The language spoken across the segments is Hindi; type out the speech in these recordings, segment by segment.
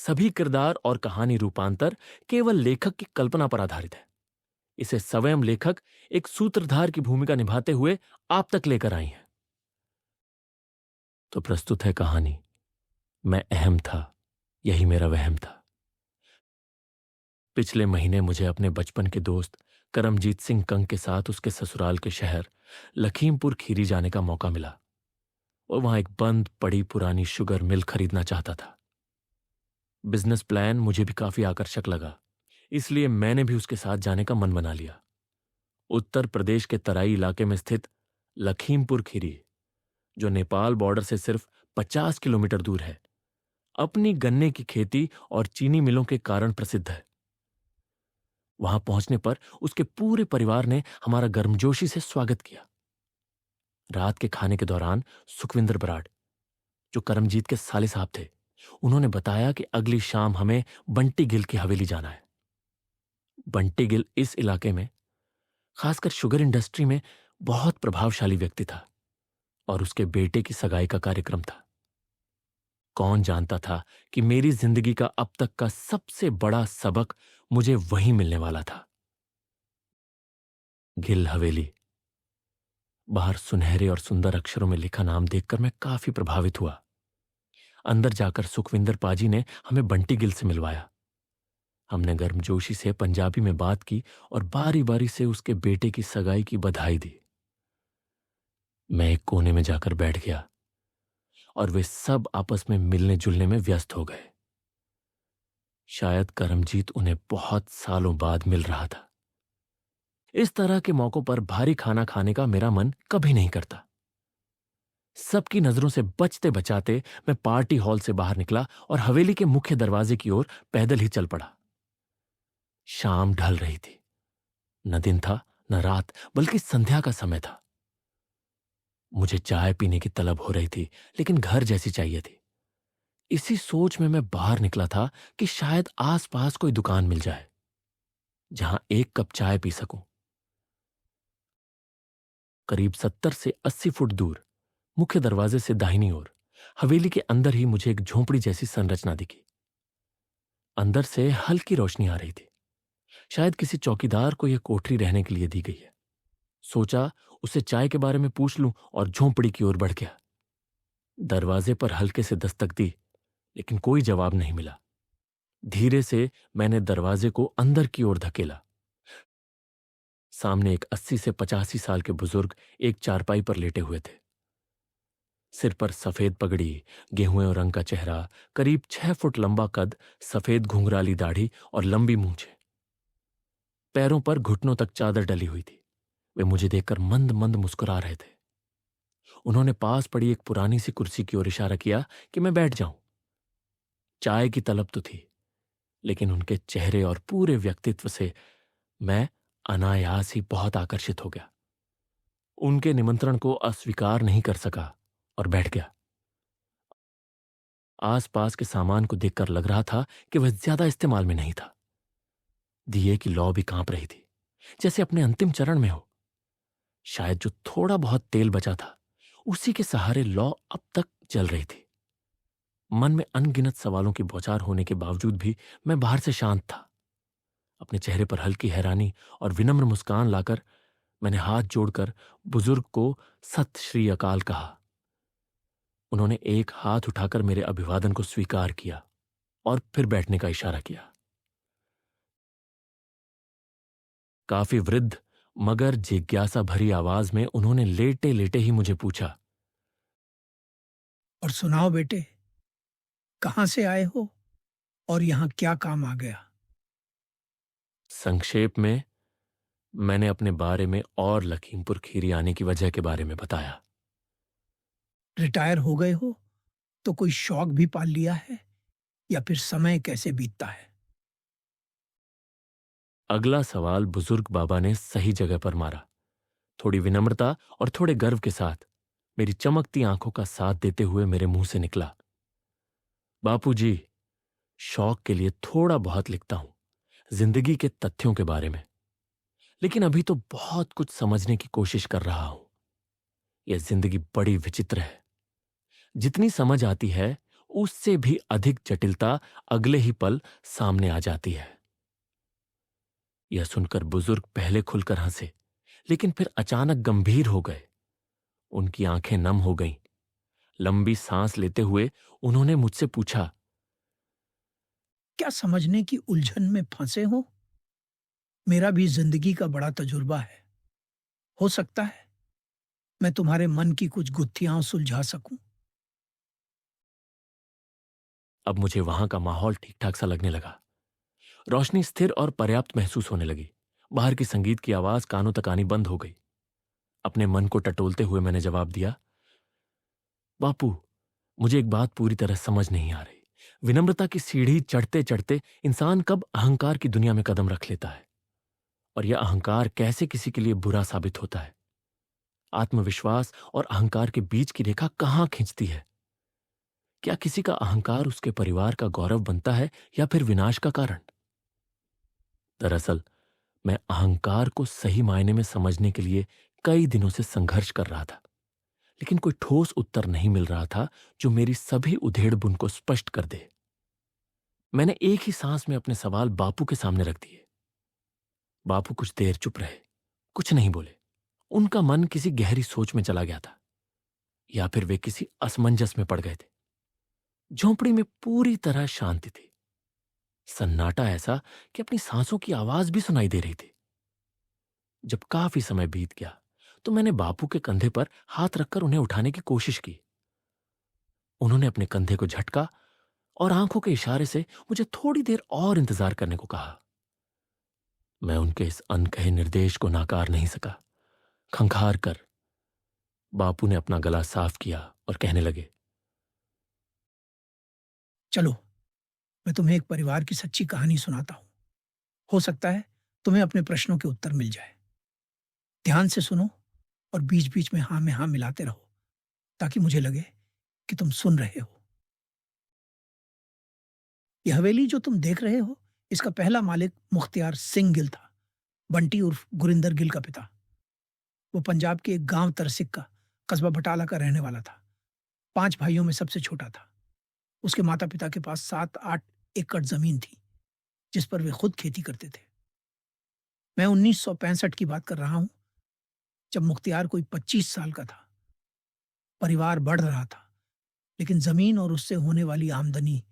सभी किरदार और कहानी रूपांतर केवल लेखक की कल्पना पर आधारित है। इसे स्वयं लेखक एक सूत्रधार की भूमिका निभाते हुए आप तक लेकर आई हैं। तो प्रस्तुत है कहानी मैं अहम था, यही मेरा वहम था। पिछले महीने मुझे अपने बचपन के दोस्त करमजीत सिंह कंग के साथ उसके ससुराल के शहर लखीमपुर खीरी जाने का मौका मिला और वहां एक बंद पड़ी पुरानी शुगर मिल खरीदना चाहता था। बिजनेस प्लान मुझे भी काफी आकर्षक लगा, इसलिए मैंने भी उसके साथ जाने का मन बना लिया। उत्तर प्रदेश के तराई इलाके में स्थित लखीमपुर खीरी, जो नेपाल बॉर्डर से सिर्फ 50 किलोमीटर दूर है, अपनी गन्ने की खेती और चीनी मिलों के कारण प्रसिद्ध है। वहां पहुंचने पर उसके पूरे परिवार ने हमारा गर्मजोशी से स्वागत किया। रात के खाने के दौरान सुखविंदर बराड़, जो करमजीत के साले साहब थे, उन्होंने बताया कि अगली शाम हमें बंटी गिल की हवेली जाना है। बंटी गिल इस इलाके में, खासकर शुगर इंडस्ट्री में, बहुत प्रभावशाली व्यक्ति था और उसके बेटे की सगाई का कार्यक्रम था। कौन जानता था कि मेरी जिंदगी का अब तक का सबसे बड़ा सबक मुझे वहीं मिलने वाला था। गिल हवेली। बाहर सुनहरे और सुंदर अक्षरों में लिखा नाम देखकर मैं काफी प्रभावित हुआ। अंदर जाकर सुखविंदर पाजी ने हमें बंटी गिल से मिलवाया। हमने गर्मजोशी से पंजाबी में बात की और बारी बारी से उसके बेटे की सगाई की बधाई दी। मैं एक कोने में जाकर बैठ गया और वे सब आपस में मिलने जुलने में व्यस्त हो गए। शायद करमजीत उन्हें बहुत सालों बाद मिल रहा था। इस तरह के मौकों पर भारी खाना खाने का मेरा मन कभी नहीं करता। सबकी नजरों से बचते बचाते मैं पार्टी हॉल से बाहर निकला और हवेली के मुख्य दरवाजे की ओर पैदल ही चल पड़ा। शाम ढल रही थी। न दिन था न रात, बल्कि संध्या का समय था। मुझे चाय पीने की तलब हो रही थी, लेकिन घर जैसी चाहिए थी। इसी सोच में मैं बाहर निकला था कि शायद आसपास कोई दुकान मिल जाए जहां एक कप चाय पी सकूं। करीब 70 से 80 फुट दूर, मुख्य दरवाजे से दाहिनी ओर, हवेली के अंदर ही मुझे एक झोंपड़ी जैसी संरचना दिखी। अंदर से हल्की रोशनी आ रही थी। शायद किसी चौकीदार को यह कोठरी रहने के लिए दी गई है। सोचा उसे चाय के बारे में पूछ लूं और झोंपड़ी की ओर बढ़ गया। दरवाजे पर हल्के से दस्तक दी, लेकिन कोई जवाब नहीं मिला। धीरे से मैंने दरवाजे को अंदर की ओर धकेला। सामने एक 80 से 85 साल के बुजुर्ग एक चारपाई पर लेटे हुए थे। सिर पर सफेद पगड़ी, गेहुए रंग का चेहरा, करीब 6 फुट लंबा कद, सफेद घुंघराली दाढ़ी और लंबी मूंछें। पैरों पर घुटनों तक चादर डली हुई थी। वे मुझे देखकर मंद मंद मुस्कुरा रहे थे। उन्होंने पास पड़ी एक पुरानी सी कुर्सी की ओर इशारा किया कि मैं बैठ जाऊं। चाय की तलब तो थी, लेकिन उनके चेहरे और पूरे व्यक्तित्व से मैं अनायास ही बहुत आकर्षित हो गया। उनके निमंत्रण को अस्वीकार नहीं कर सका और बैठ गया। आसपास के सामान को देखकर लग रहा था कि वह ज्यादा इस्तेमाल में नहीं था। दिए की लौ भी कांप रही थी, जैसे अपने अंतिम चरण में हो। शायद जो थोड़ा बहुत तेल बचा था, उसी के सहारे लौ अब तक जल रही थी। मन में अनगिनत सवालों की बौछार होने के बावजूद भी मैं बाहर से शांत था। अपने चेहरे पर हल्की हैरानी और विनम्र मुस्कान लाकर मैंने हाथ जोड़कर बुजुर्ग को सत श्री अकाल कहा। उन्होंने एक हाथ उठाकर मेरे अभिवादन को स्वीकार किया और फिर बैठने का इशारा किया। काफी वृद्ध मगर जिज्ञासा भरी आवाज में उन्होंने लेटे लेटे ही मुझे पूछा, और सुनाओ बेटे, कहाँ से आए हो और यहाँ क्या काम आ गया? संक्षेप में मैंने अपने बारे में और लखीमपुर खीरी आने की वजह के बारे में बताया। रिटायर हो गए हो तो कोई शौक भी पाल लिया है, या फिर समय कैसे बीतता है? अगला सवाल बुजुर्ग बाबा ने सही जगह पर मारा। थोड़ी विनम्रता और थोड़े गर्व के साथ मेरी चमकती आंखों का साथ देते हुए मेरे मुंह से निकला, बापूजी, शौक के लिए थोड़ा बहुत लिखता हूं, जिंदगी के तथ्यों के बारे में। लेकिन अभी तो बहुत कुछ समझने की कोशिश कर रहा हूं। यह जिंदगी बड़ी विचित्र है। जितनी समझ आती है, उससे भी अधिक जटिलता अगले ही पल सामने आ जाती है। यह सुनकर बुजुर्ग पहले खुलकर हंसे, लेकिन फिर अचानक गंभीर हो गए। उनकी आंखें नम हो गईं। लंबी सांस लेते हुए उन्होंने मुझसे पूछा, क्या समझने की उलझन में फंसे हो? मेरा भी जिंदगी का बड़ा तजुर्बा है। हो सकता है मैं तुम्हारे मन की कुछ गुत्थियां सुलझा सकूं। अब मुझे वहां का माहौल ठीक ठाक सा लगने लगा। रोशनी स्थिर और पर्याप्त महसूस होने लगी। बाहर की संगीत की आवाज कानों तक आनी बंद हो गई। अपने मन को टटोलते हुए मैंने जवाब दिया, बापू, मुझे एक बात पूरी तरह समझ नहीं आ रही। विनम्रता की सीढ़ी चढ़ते चढ़ते इंसान कब अहंकार की दुनिया में कदम रख लेता है, और यह अहंकार कैसे किसी के लिए बुरा साबित होता है। आत्मविश्वास और अहंकार के बीच की रेखा कहां खिंचती है? क्या किसी का अहंकार उसके परिवार का गौरव बनता है या फिर विनाश का कारण? दरअसल मैं अहंकार को सही मायने में समझने के लिए कई दिनों से संघर्ष कर रहा था, लेकिन कोई ठोस उत्तर नहीं मिल रहा था जो मेरी सभी उधेड़-बुन को स्पष्ट कर दे। मैंने एक ही सांस में अपने सवाल बापू के सामने रख दिए। बापू कुछ देर चुप रहे, कुछ नहीं बोले। उनका मन किसी गहरी सोच में चला गया था, या फिर वे किसी असमंजस में पड़ गए थे। झोंपड़ी में पूरी तरह शांति थी। सन्नाटा ऐसा कि अपनी सांसों की आवाज भी सुनाई दे रही थी। जब काफी समय बीत गया तो मैंने बापू के कंधे पर हाथ रखकर उन्हें उठाने की कोशिश की। उन्होंने अपने कंधे को झटका और आंखों के इशारे से मुझे थोड़ी देर और इंतजार करने को कहा। मैं उनके इस अनकहे निर्देश को नाकार नहीं सका। खंखार कर बापू ने अपना गला साफ किया और कहने लगे, चलो, मैं तुम्हें एक परिवार की सच्ची कहानी सुनाता हूं। हो सकता है तुम्हें अपने प्रश्नों के उत्तर मिल जाए। ध्यान से सुनो और बीच बीच में हाँ में हाँ मिलाते रहो, ताकि मुझे लगे कि तुम सुन रहे हो। यह हवेली जो तुम देख रहे हो, इसका पहला मालिक मुख्तियार सिंह गिल था, बंटी उर्फ गुरिंदर गिल का पिता। वो पंजाब के एक गांव तरसिक का कस्बा बटाला का रहने वाला था। 5 भाइयों में सबसे छोटा था। उसके माता पिता के पास 7-8 एकड़ जमीन थी, जिस पर वे खुद खेती करते थे। मैं 1965 की बात कर रहा हूं, जब मुख्तियार कोई 25 साल का था। परिवार बढ़ रहा था, लेकिन जमीन और उससे होने वाली आमदनी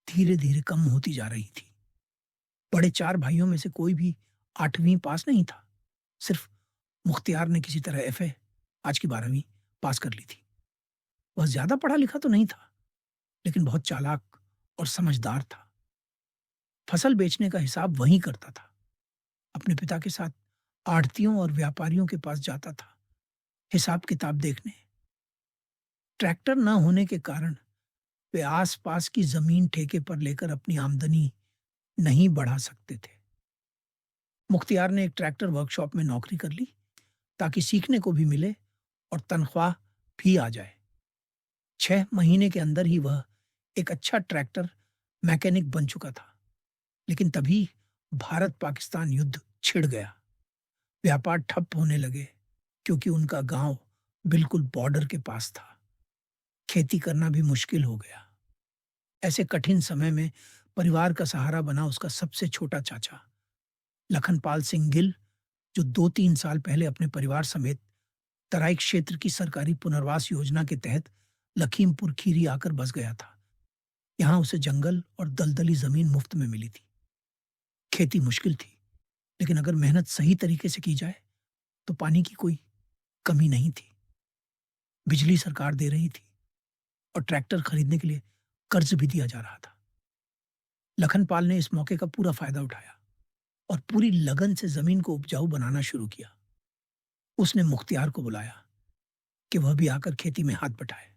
धीरे धीरे कम होती जा रही थी। बड़े 4 भाइयों में से कोई भी 8वीं पास नहीं था। सिर्फ मुख्तियार ने किसी तरह एफए, आज की 12वीं, पास कर ली थी। वह ज्यादा पढ़ा लिखा तो नहीं था, लेकिन बहुत चालाक और समझदार था। फसल बेचने का हिसाब वही करता था। अपने पिता के साथ आढ़तियों और व्यापारियों के पास जाता था, हिसाब किताब देखने। ट्रैक्टर न होने के कारण वे आस-पास की जमीन ठेके पर लेकर अपनी आमदनी नहीं बढ़ा सकते थे। मुख्तियार ने एक ट्रैक्टर वर्कशॉप में नौकरी कर ली, ताकि सीखने को भी मिले और तनख्वाह भी आ जाए। 6 महीने के अंदर ही वह एक अच्छा ट्रैक्टर मैकेनिक बन चुका था। लेकिन तभी भारत पाकिस्तान युद्ध छिड़ गया। व्यापार ठप होने लगे, क्योंकि उनका गांव बिल्कुल बॉर्डर के पास था। खेती करना भी मुश्किल हो गया। ऐसे कठिन समय में परिवार का सहारा बना उसका सबसे छोटा चाचा लखनपाल सिंह गिल, जो 2-3 साल पहले अपने परिवार समेत तराई क्षेत्र की सरकारी पुनर्वास योजना के तहत लखीमपुर खीरी आकर बस गया था। यहां उसे जंगल और दलदली जमीन मुफ्त में मिली थी। खेती मुश्किल थी, लेकिन अगर मेहनत सही तरीके से की जाए तो पानी की कोई कमी नहीं थी। बिजली सरकार दे रही थी और ट्रैक्टर खरीदने के लिए कर्ज भी दिया जा रहा था। लखनपाल ने इस मौके का पूरा फायदा उठाया और पूरी लगन से जमीन को उपजाऊ बनाना शुरू किया। उसने मुख्तियार को बुलाया कि वह भी आकर खेती में हाथ बटाए।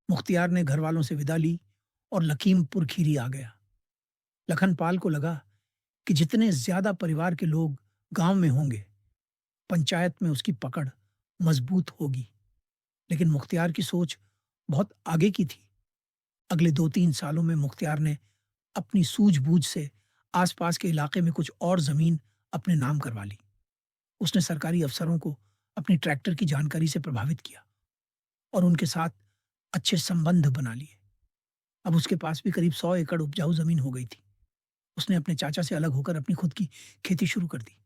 मुख्तियार ने घर वालों से विदा ली और लखीमपुर खीरी आ गया। लखनपाल को लगा कि जितने ज्यादा परिवार के लोग गांव में होंगे, पंचायत में उसकी पकड़ मजबूत होगी। लेकिन मुख्तियार की सोच बहुत आगे की थी। अगले 2-3 सालों में मुख्तियार ने अपनी सूझबूझ से आसपास के इलाके में कुछ और जमीन अपने नाम करवा ली। उसने सरकारी अफसरों को अपनी ट्रैक्टर की जानकारी से प्रभावित किया और उनके साथ अच्छे संबंध बना लिए। अब उसके पास भी करीब 100 एकड़ उपजाऊ जमीन हो गई थी। उसने अपने चाचा से अलग होकर अपनी खुद की खेती शुरू कर दी।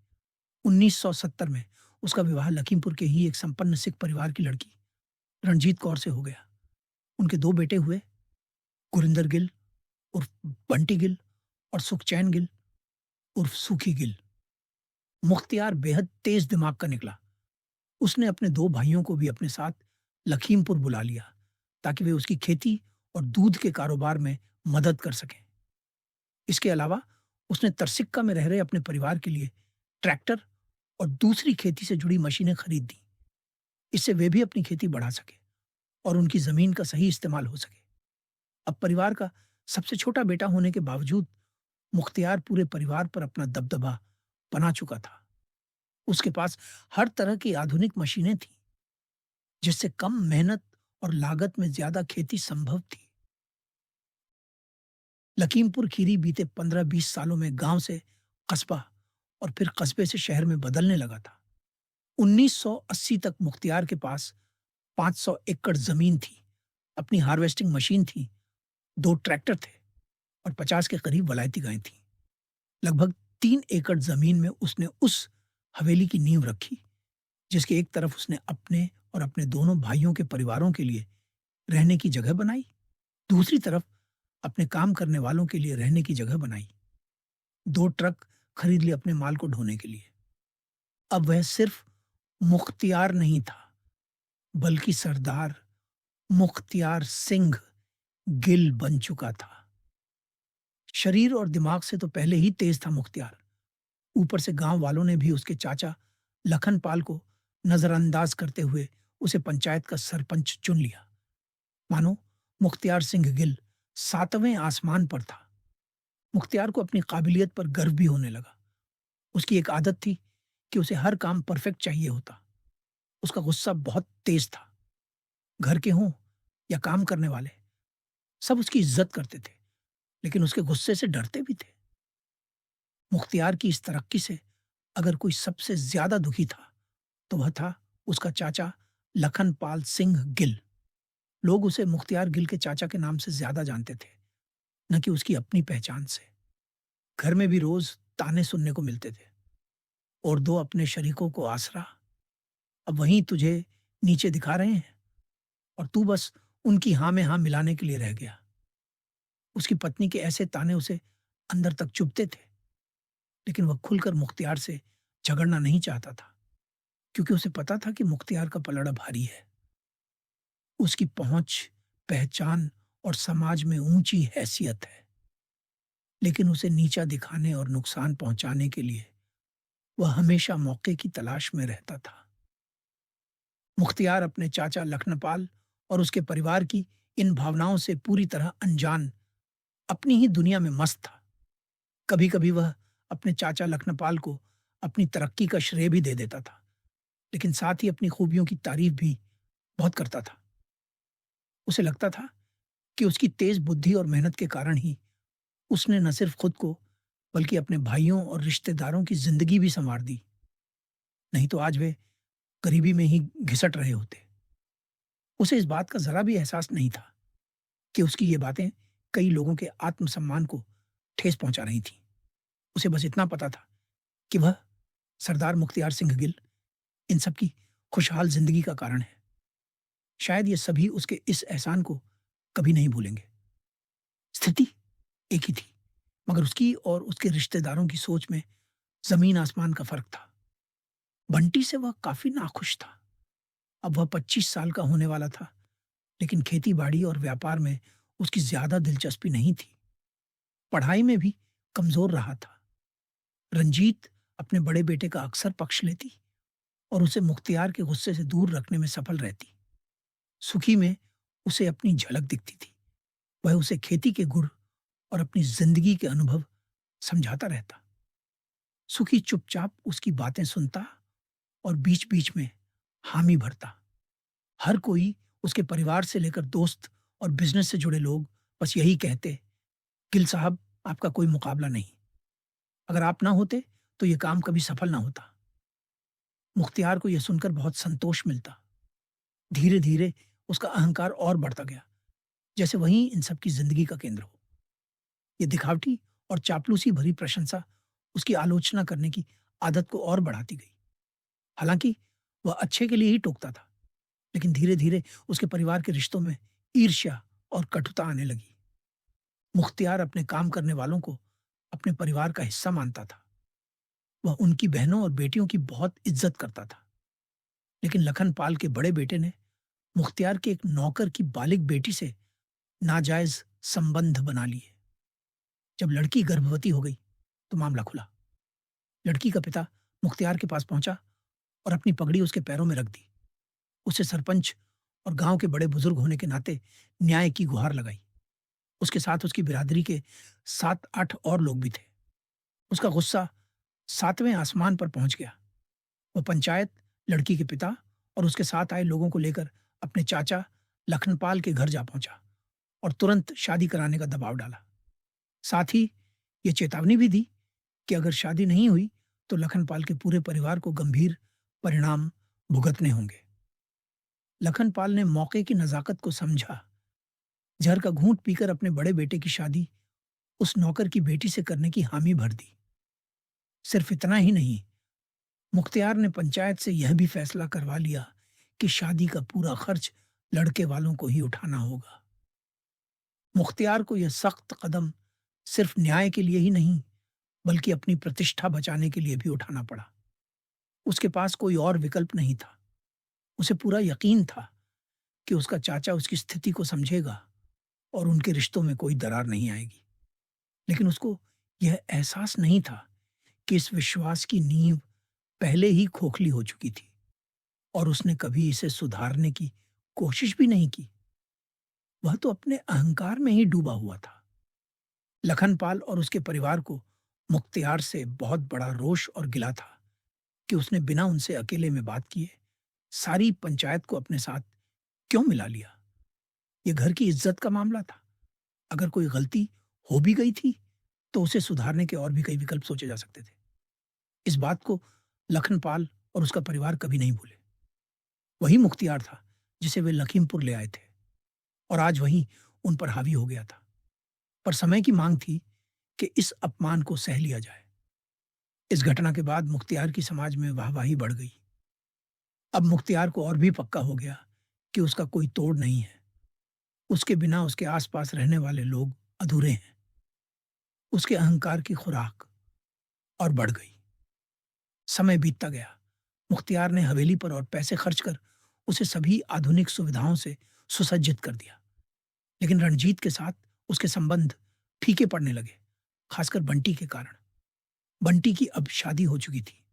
1970 में उसका विवाह लखीमपुर के ही एक संपन्न सिख परिवार की लड़की रणजीत कौर से हो गया। उनके 2 बेटे हुए, गुरिंदर गिल उर्फ बंटी गिल और सुखचैन गिल उर्फ सूखी गिल। मुख्तियार बेहद तेज दिमाग का निकला। उसने अपने 2 भाइयों को भी अपने साथ लखीमपुर बुला लिया ताकि वे उसकी खेती और दूध के कारोबार में मदद कर सकें। इसके अलावा उसने तरसिक्का में रह रहे अपने परिवार के लिए ट्रैक्टर और दूसरी खेती से जुड़ी मशीनें खरीद दी। इससे वे भी अपनी खेती बढ़ा सके और उनकी जमीन का सही इस्तेमाल हो सके। अब परिवार का सबसे छोटा बेटा होने के बावजूद मुख्तियार पूरे परिवार पर अपना दबदबा बना चुका था। उसके पास हर तरह की आधुनिक मशीनें थीं, जिससे कम मेहनत और लागत में ज्यादा खेती संभव थी। लखीमपुर खीरी बीते 15-20 सालों में गांव से कस्बा और फिर कस्बे से शहर में बदलने लगा था। 1980 तक मुख्तियार के पास 500 एकड़ जमीन थी, अपनी हार्वेस्टिंग मशीन थी, 2 ट्रैक्टर थे और 50 के करीब वलायती गायें थीं। लगभग 3 एकड़ जमीन में उसने उस हवेली की नींव रखी, जिसके एक तरफ उसने अपने और अपने दोनों भाइयों के परिवारों के लिए रहने की जगह बनाई, दूसरी तरफ अपने काम करने वालों के लिए रहने की जगह बनाई। 2 ट्रक खरीद लिए अपने माल को ढोने के लिए। अब वह सिर्फ मुख्तियार नहीं था, बल्कि सरदार मुख्तियार सिंह गिल बन चुका था। शरीर और दिमाग से तो पहले ही तेज था मुख्तियार। ऊपर से गांव वालों ने भी उसके चाचा लखन पाल को नजरअंदाज करते हुए उसे पंचायत का सरपंच चुन लिया। मानो मुख्तियार सिंह गिल 7वें आसमान पर था। मुख्तियार को अपनी काबिलियत पर गर्व भी होने लगा। उसकी एक आदत थी कि उसे हर काम परफेक्ट चाहिए होता। उसका गुस्सा बहुत तेज था। घर के हों या काम करने वाले, सब उसकी इज्जत करते थे, लेकिन उसके गुस्से से डरते भी थे। मुख्तियार की इस तरक्की से अगर कोई सबसे ज्यादा दुखी था, तो वह था उसका चाचा लखन पाल सिंह गिल। लोग उसे मुख्तियार गिल के चाचा के नाम से ज्यादा जानते थे, न कि उसकी अपनी पहचान से। घर में भी रोज ताने सुनने को मिलते थे। और 2 अपने शरीकों को आसरा, अब वहीं तुझे नीचे दिखा रहे हैं और तू बस उनकी हाँ में हाँ मिलाने के लिए रह गया। उसकी पत्नी के ऐसे ताने उसे अंदर तक चुभते थे, लेकिन वह खुलकर मुख्तियार से झगड़ना नहीं चाहता था, क्योंकि उसे पता था कि मुख्तियार का पलड़ा भारी है। उसकी पहुंच, पहचान और समाज में ऊंची हैसियत है, लेकिन उसे नीचा दिखाने और नुकसान पहुंचाने के लिए वह हमेशा मौके की तलाश में रहता था। मुख्तियार अपने चाचा लखनपाल और उसके परिवार की इन भावनाओं से पूरी तरह अनजान, अपनी ही दुनिया में मस्त था। कभी कभी वह अपने चाचा लखनपाल को अपनी तरक्की का श्रेय भी दे देता था, लेकिन साथ ही अपनी खूबियों की तारीफ भी बहुत करता था। उसे लगता था कि उसकी तेज बुद्धि और मेहनत के कारण ही उसने न सिर्फ खुद को, बल्कि अपने भाइयों और रिश्तेदारों की जिंदगी भी संवार दी। नहीं तो आज वे गरीबी में ही घिसट रहे होते। उसे इस बात का जरा भी एहसास नहीं था कि उसकी ये बातें कई लोगों के आत्मसम्मान को ठेस पहुंचा रही थीं। उसे बस इतना पता था कि वह सरदार मुख्तियार सिंह गिल इन सब की खुशहाल जिंदगी का कारण है। शायद ये सभी उसके इस एहसान को कभी नहीं भूलेंगे। स्थिति एक ही थी, मगर उसकी और उसके रिश्तेदारों की सोच में जमीन आसमान का फर्क था। बंटी से वह काफी नाखुश था। अब वह 25 साल का होने वाला था, लेकिन खेती बाड़ी और व्यापार में उसकी ज्यादा दिलचस्पी नहीं थी। पढ़ाई में भी कमजोर रहा था। रंजीत अपने बड़े बेटे का अक्सर पक्ष लेती और उसे मुख्तियार के गुस्से से दूर रखने में सफल रहती। सुखी में उसे अपनी झलक दिखती थी। वह उसे खेती के गुर और अपनी जिंदगी के अनुभव समझाता रहता। सुखी चुपचाप उसकी बातें सुनता और बीच बीच में हामी भरता। हर कोई, उसके परिवार से लेकर दोस्त और बिजनेस से जुड़े लोग बस यही कहते, गिल साहब, आपका कोई मुकाबला नहीं। अगर आप ना होते तो यह काम कभी सफल ना होता। मुख्तियार को यह सुनकर बहुत संतोष मिलता। धीरे धीरे उसका अहंकार और बढ़ता गया, जैसे वही इन सब की जिंदगी का केंद्र हो। ये दिखावटी और चापलूसी भरी प्रशंसा उसकी आलोचना करने की आदत को और बढ़ाती गई। हालांकि वह अच्छे के लिए ही टोकता था, लेकिन धीरे धीरे उसके परिवार के रिश्तों में ईर्ष्या और कटुता आने लगी। मुख्तियार अपने काम करने वालों को अपने परिवार का हिस्सा मानता था। वह उनकी बहनों और बेटियों की बहुत इज्जत करता था। लेकिन लखन पाल के बड़े बेटे ने मुख्तियार के एक नौकर की बालिग बेटी से नाजायज संबंध बना लिए। जब लड़की गर्भवती हो गई तो मामला खुला। लड़की का पिता मुख्तियार के पास पहुंचा और अपनी पगड़ी उसके पैरों में रख दी। उसे सरपंच और गांव के बड़े बुजुर्ग होने के नाते न्याय की गुहार लगाई। उसके साथ उसकी बिरादरी के 7-8 और लोग भी थे। उसका गुस्सा 7वें आसमान पर पहुंच गया। वह पंचायत, लड़की के पिता और उसके साथ आए लोगों को लेकर अपने चाचा लखनपाल के घर जा पहुंचा और तुरंत शादी कराने का दबाव डाला। साथ ही ये चेतावनी भी दी कि अगर शादी नहीं हुई तो लखनपाल के पूरे परिवार को गंभीर परिणाम भुगतने होंगे। लखनपाल ने मौके की नजाकत को समझा। जहर का घूंट पीकर अपने बड़े बेटे की शादी उस नौकर की बेटी से करने की हामी भर दी। सिर्फ इतना ही नहीं, मुख्तियार ने पंचायत से यह भी फैसला करवा लिया कि शादी का पूरा खर्च लड़के वालों को ही उठाना होगा। मुख्तियार को यह सख्त कदम सिर्फ न्याय के लिए ही नहीं, बल्कि अपनी प्रतिष्ठा बचाने के लिए भी उठाना पड़ा। उसके पास कोई और विकल्प नहीं था। उसे पूरा यकीन था कि उसका चाचा उसकी स्थिति को समझेगा और उनके रिश्तों में कोई दरार नहीं आएगी। लेकिन उसको यह एहसास नहीं था कि इस विश्वास की नींव पहले ही खोखली हो चुकी थी और उसने कभी इसे सुधारने की कोशिश भी नहीं की। वह तो अपने अहंकार में ही डूबा हुआ था। लखनपाल और उसके परिवार को मुख्तियार से बहुत बड़ा रोष और गिला था कि उसने बिना उनसे अकेले में बात किए सारी पंचायत को अपने साथ क्यों मिला लिया। यह घर की इज्जत का मामला था। अगर कोई गलती हो भी गई थी तो उसे सुधारने के और भी कई विकल्प सोचे जा सकते थे। इस बात को लखनपाल और उसका परिवार कभी नहीं भूले। वही मुख्तियार था जिसे वे लखीमपुर ले आए थे और आज वही उन पर हावी हो गया था। पर समय की मांग थी कि इस अपमान को सह लिया जाए। इस घटना के बाद मुख्तियार की समाज में वाहवाही बढ़ गई। अब मुख्तियार को और भी पक्का हो गया कि उसका कोई तोड़ नहीं है। उसके बिना उसके आसपास रहने वाले लोग अधूरे हैं। उसके अहंकार की खुराक और बढ़ गई। समय बीतता गया। मुख्तियार ने हवेली पर और पैसे खर्च कर उसे सभी आधुनिक सुविधाओं से सुसज्जित कर दिया। लेकिन रणजीत के साथ उसके संबंध फीके पड़ने लगे, खासकर बंटी के कारण। बंटी की अब शादी हो चुकी थी।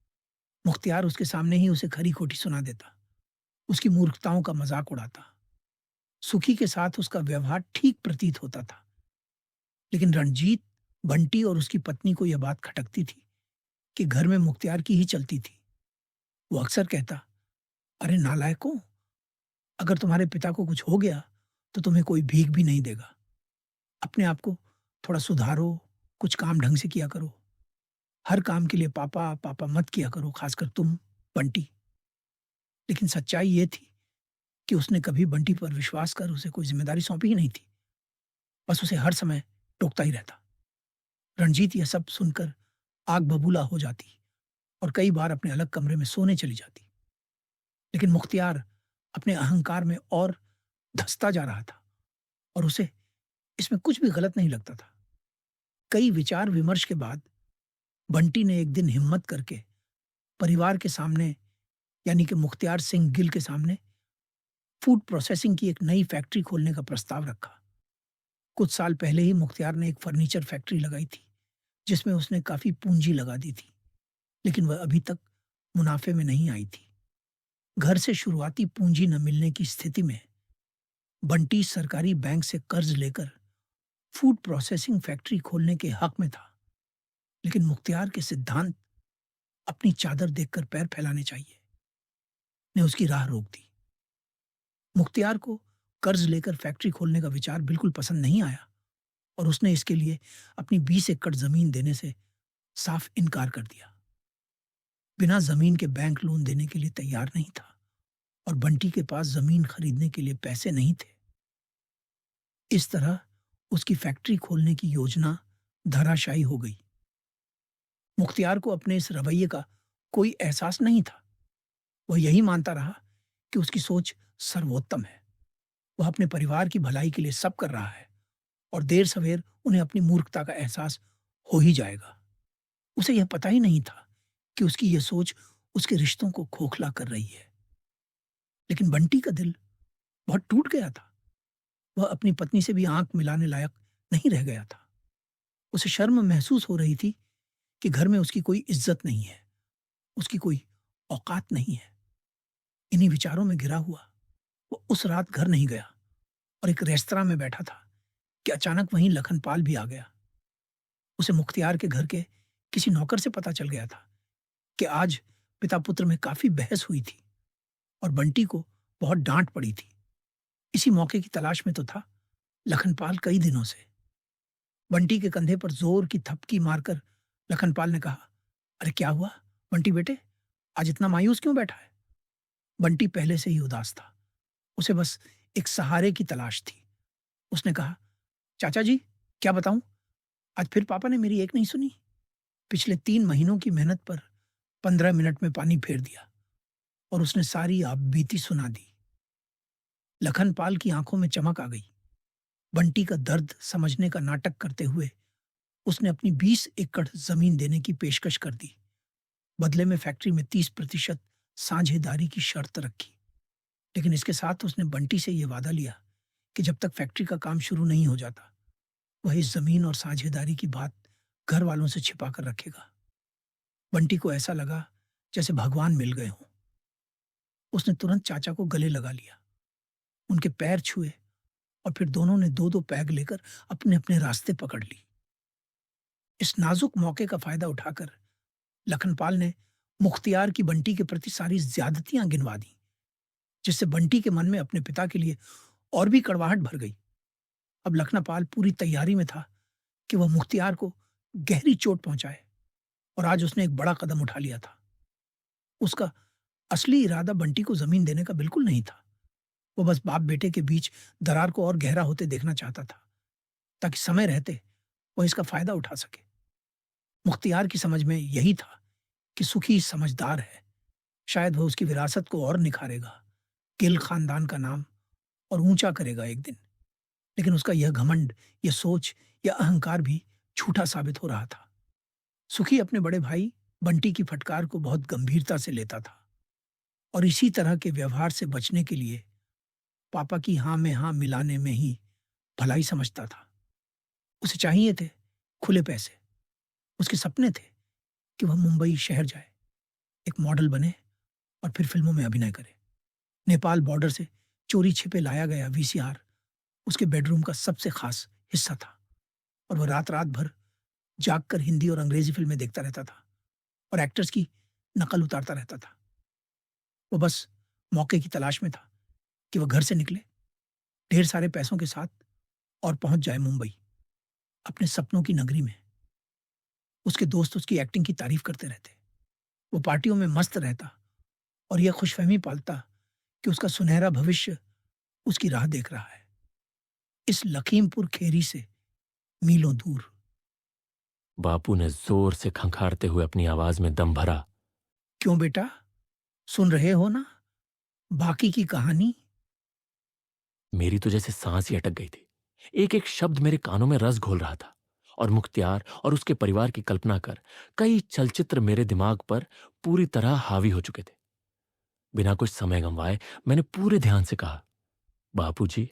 मुख्तियार उसके सामने ही उसे खरी खोटी सुना देता, उसकी मूर्खताओं का मजाक उड़ाता। सुखी के साथ उसका व्यवहार ठीक प्रतीत होता था। लेकिन रणजीत, बंटी और उसकी पत्नी को यह बात खटकती थी कि घर में मुख्तियार की ही चलती थी। वो अक्सर कहता, अरे नालायकों, अगर तुम्हारे पिता को कुछ हो गया तो तुम्हें कोई भीख भी नहीं देगा। अपने आप को थोड़ा सुधारो, कुछ काम ढंग से किया करो। हर काम के लिए पापा पापा मत किया करो, खासकर तुम बंटी। लेकिन सच्चाई ये थी कि उसने कभी बंटी पर विश्वास कर उसे कोई जिम्मेदारी सौंपी ही नहीं थी। बस उसे हर समय टोकता ही रहता। रणजीत यह सब सुनकर आग बबूला हो जाती और कई बार अपने अलग कमरे में सोने चली जाती। लेकिन मुख्तियार अपने अहंकार में और धंसता जा रहा था और उसे इसमें कुछ भी गलत नहीं लगता था। कई विचार विमर्श के बाद बंटी ने एक दिन हिम्मत करके परिवार के सामने, यानी कि मुख्तियार सिंह गिल के सामने, फूड प्रोसेसिंग की एक नई फैक्ट्री खोलने का प्रस्ताव रखा। कुछ साल पहले ही मुख्तियार ने एक फर्नीचर फैक्ट्री लगाई थी जिसमें उसने काफी पूंजी लगा दी थी, लेकिन वह अभी तक मुनाफे में नहीं आई थी। घर से शुरुआती पूंजी न मिलने की स्थिति में बंटी सरकारी बैंक से कर्ज लेकर फूड प्रोसेसिंग फैक्ट्री खोलने के हक में था। लेकिन मुख्तियार के सिद्धांत अपनी चादर देखकर पैर फैलाने चाहिए ने उसकी राह रोक दी। मुख्तियार को कर्ज लेकर फैक्ट्री खोलने का विचार बिल्कुल पसंद नहीं आया और उसने इसके लिए अपनी 20 एकड़ जमीन देने से साफ इनकार कर दिया। बिना जमीन के बैंक लोन देने के लिए तैयार नहीं था और बंटी के पास जमीन खरीदने के लिए पैसे नहीं थे। इस तरह उसकी फैक्ट्री खोलने की योजना धराशायी हो गई। मुख्तियार को अपने इस रवैये का कोई एहसास नहीं था। वह यही मानता रहा कि उसकी सोच सर्वोत्तम है। वह अपने परिवार की भलाई के लिए सब कर रहा है और देर सवेर उन्हें अपनी मूर्खता का एहसास हो ही जाएगा। उसे यह पता ही नहीं था कि उसकी यह सोच उसके रिश्तों को खोखला कर रही है। लेकिन बंटी का दिल बहुत टूट गया था। वह अपनी पत्नी से भी आंख मिलाने लायक नहीं रह गया था। उसे शर्म महसूस हो रही थी कि घर में उसकी कोई इज्जत नहीं है, उसकी कोई औकात नहीं है। इन्हीं विचारों में घिरा हुआ वो उस रात घर नहीं गया और एक रेस्तरां में बैठा था कि अचानक वहीं लखनपाल भी आ गया। उसे मुख्तियार के घर के किसी नौकर से पता चल गया था कि आज पिता पुत्र में काफी बहस हुई थी और बंटी को बहुत डांट पड़ी थी। इसी मौके की तलाश में तो था लखनपाल कई दिनों से। बंटी के कंधे पर जोर की थपकी मारकर लखनपाल ने कहा, अरे क्या हुआ बंटी बेटे, आज इतना मायूस क्यों बैठा है? बंटी पहले से ही उदास था। उसे बस एक सहारे की तलाश थी। उसने कहा, चाचा जी क्या बताऊं, आज फिर पापा ने मेरी एक नहीं सुनी। पिछले 3 महीनों की मेहनत पर 15 मिनट में पानी फेर दिया और उसने सारी आपबीती सुना दी। लखनपाल की आंखों में चमक आ गई। बंटी का दर्द समझने का नाटक करते हुए उसने अपनी 20 एकड़ जमीन देने की पेशकश कर दी। बदले में फैक्ट्री में 30% साझेदारी की शर्त रखी। लेकिन इसके साथ उसने बंटी से यह वादा लिया कि जब तक फैक्ट्री का काम शुरू नहीं हो जाता वह इस जमीन और साझेदारी की बात घर वालों से छिपा कर रखेगा। बंटी को ऐसा लगा जैसे भगवान मिल गए हों। उसने तुरंत चाचा को गले लगा लिया, उनके पैर छुए और फिर दोनों ने 2-2 पैग लेकर अपने अपने रास्ते पकड़ ली। इस नाजुक मौके का फायदा उठाकर लखनपाल ने मुख्तियार की बंटी के प्रति सारी ज्यादतियां गिनवा दी, जिससे बंटी के मन में अपने पिता के लिए और भी कड़वाहट भर गई। अब लखनपाल पूरी तैयारी में था कि वह मुख्तियार को गहरी चोट पहुंचाए और आज उसने एक बड़ा कदम उठा लिया था। उसका असली इरादा बंटी को जमीन देने का बिल्कुल नहीं था। वो बस बाप बेटे के बीच दरार को और गहरा होते देखना चाहता था ताकि समय रहते वह इसका फायदा उठा सके। मुख्तियार की समझ में यही था कि सुखी समझदार है, शायद वह उसकी विरासत को और निखारेगा, गिल खानदान का नाम और ऊंचा करेगा एक दिन। लेकिन उसका यह घमंड, यह सोच, यह अहंकार भी झूठा साबित हो रहा था। सुखी अपने बड़े भाई बंटी की फटकार को बहुत गंभीरता से लेता था और इसी तरह के व्यवहार से बचने के लिए पापा की हाँ में हाँ मिलाने में ही भलाई समझता था। उसे चाहिए थे खुले पैसे। उसके सपने थे कि वह मुंबई शहर जाए, एक मॉडल बने और फिर फिल्मों में अभिनय करे। नेपाल बॉर्डर से चोरी छिपे लाया गया वीसीआर उसके बेडरूम का सबसे खास हिस्सा था और वह रात रात भर जागकर हिंदी और अंग्रेजी फिल्में देखता रहता था और एक्टर्स की नकल उतारता रहता था। वो बस मौके की तलाश में था कि वह घर से निकले ढेर सारे पैसों के साथ और पहुंच जाए मुंबई, अपने सपनों की नगरी में। उसके दोस्त उसकी एक्टिंग की तारीफ करते रहते। वो पार्टियों में मस्त रहता और यह खुशफहमी पालता कि उसका सुनहरा भविष्य उसकी राह देख रहा है, इस लखीमपुर खेरी से मीलों दूर। बापू ने जोर से खंखारते हुए अपनी आवाज में दम भरा। क्यों बेटा, सुन रहे हो ना बाकी की कहानी? मेरी तो जैसे सांस ही अटक गई थी। एक एक शब्द मेरे कानों में रस घोल रहा था और मुख्तियार और उसके परिवार की कल्पना कर कई चलचित्र मेरे दिमाग पर पूरी तरह हावी हो चुके थे। बिना कुछ समय गंवाए मैंने पूरे ध्यान से कहा, बापूजी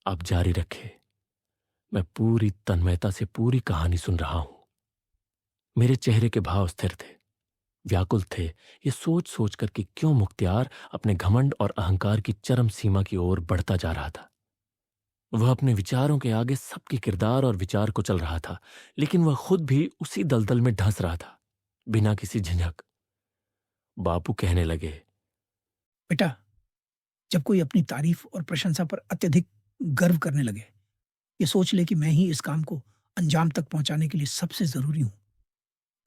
आप जारी रखें, मैं पूरी तन्मयता से पूरी कहानी सुन रहा हूं। मेरे चेहरे के भाव स्थिर थे, व्याकुल थे, ये सोच सोच कर कि क्यों मुख्तियार अपने घमंड और अहंकार की चरम सीमा की ओर बढ़ता जा रहा था। वह अपने विचारों के आगे सबके किरदार और विचार को चल रहा था, लेकिन वह खुद भी उसी दलदल में धंस रहा था, बिना किसी झिझक। बापू कहने लगे, बेटा, जब कोई अपनी तारीफ और प्रशंसा पर अत्यधिक गर्व करने लगे, ये सोच ले कि मैं ही इस काम को अंजाम तक पहुंचाने के लिए सबसे जरूरी हूं।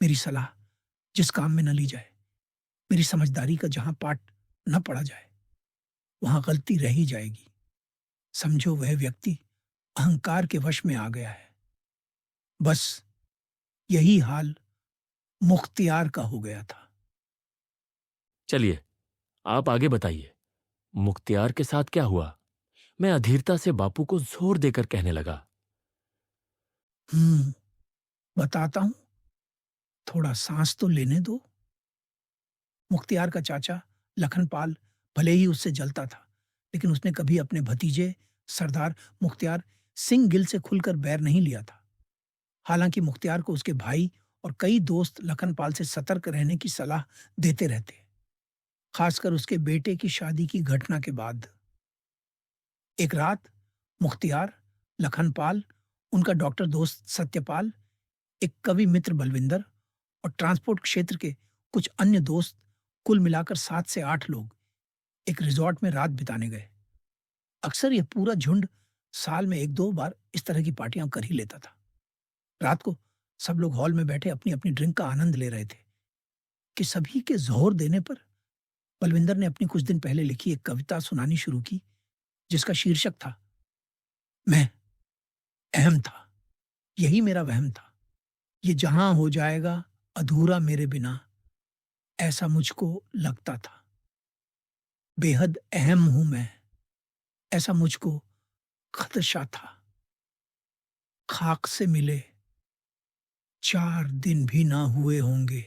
मेरी सलाह जिस काम में न ली जाए, मेरी समझदारी का जहां पाठ न पढ़ा जाए, वहां गलती रह ही जाएगी। समझो वह व्यक्ति अहंकार के वश में आ गया है। बस यही हाल मुख्तियार का हो गया था। चलिए, आप आगे बताइए, मुख्तियार के साथ क्या हुआ? मैं अधीरता से बापू को जोर देकर कहने लगा। हम्म, बताता हूं, थोड़ा सांस तो लेने दो। मुख्तियार का चाचा लखनपाल भले ही उससे जलता था, लेकिन उसने कभी अपने भतीजे सरदार मुख्तियार सिंह गिल से खुलकर बैर नहीं लिया था। हालांकि मुख्तियार को उसके भाई और कई दोस्त लखनपाल से सतर्क रहने की सलाह देते रहते, खासकर उसके बेटे की शादी की घटना के बाद। एक रात मुख्तियार, लखनपाल, उनका डॉक्टर दोस्त सत्यपाल, एक कवि मित्र बलविंदर और ट्रांसपोर्ट क्षेत्र के कुछ अन्य दोस्त, कुल मिलाकर 7 से 8 लोग एक रिजॉर्ट में रात बिताने गए। अक्सर यह पूरा झुंड साल में 1-2 बार इस तरह की पार्टियां कर ही लेता था। रात को सब लोग हॉल में बैठे अपनी अपनी ड्रिंक का आनंद ले रहे थे कि सभी के जोर देने पर बलविंदर ने अपनी कुछ दिन पहले लिखी एक कविता सुनानी शुरू की, जिसका शीर्षक था, मैं अहम था, यही मेरा वहम था, ये जहां हो जाएगा अधूरा मेरे बिना, ऐसा मुझको लगता था। बेहद अहम हूं मैं, ऐसा मुझको खदशा था। खाक से मिले 4 दिन भी ना हुए होंगे,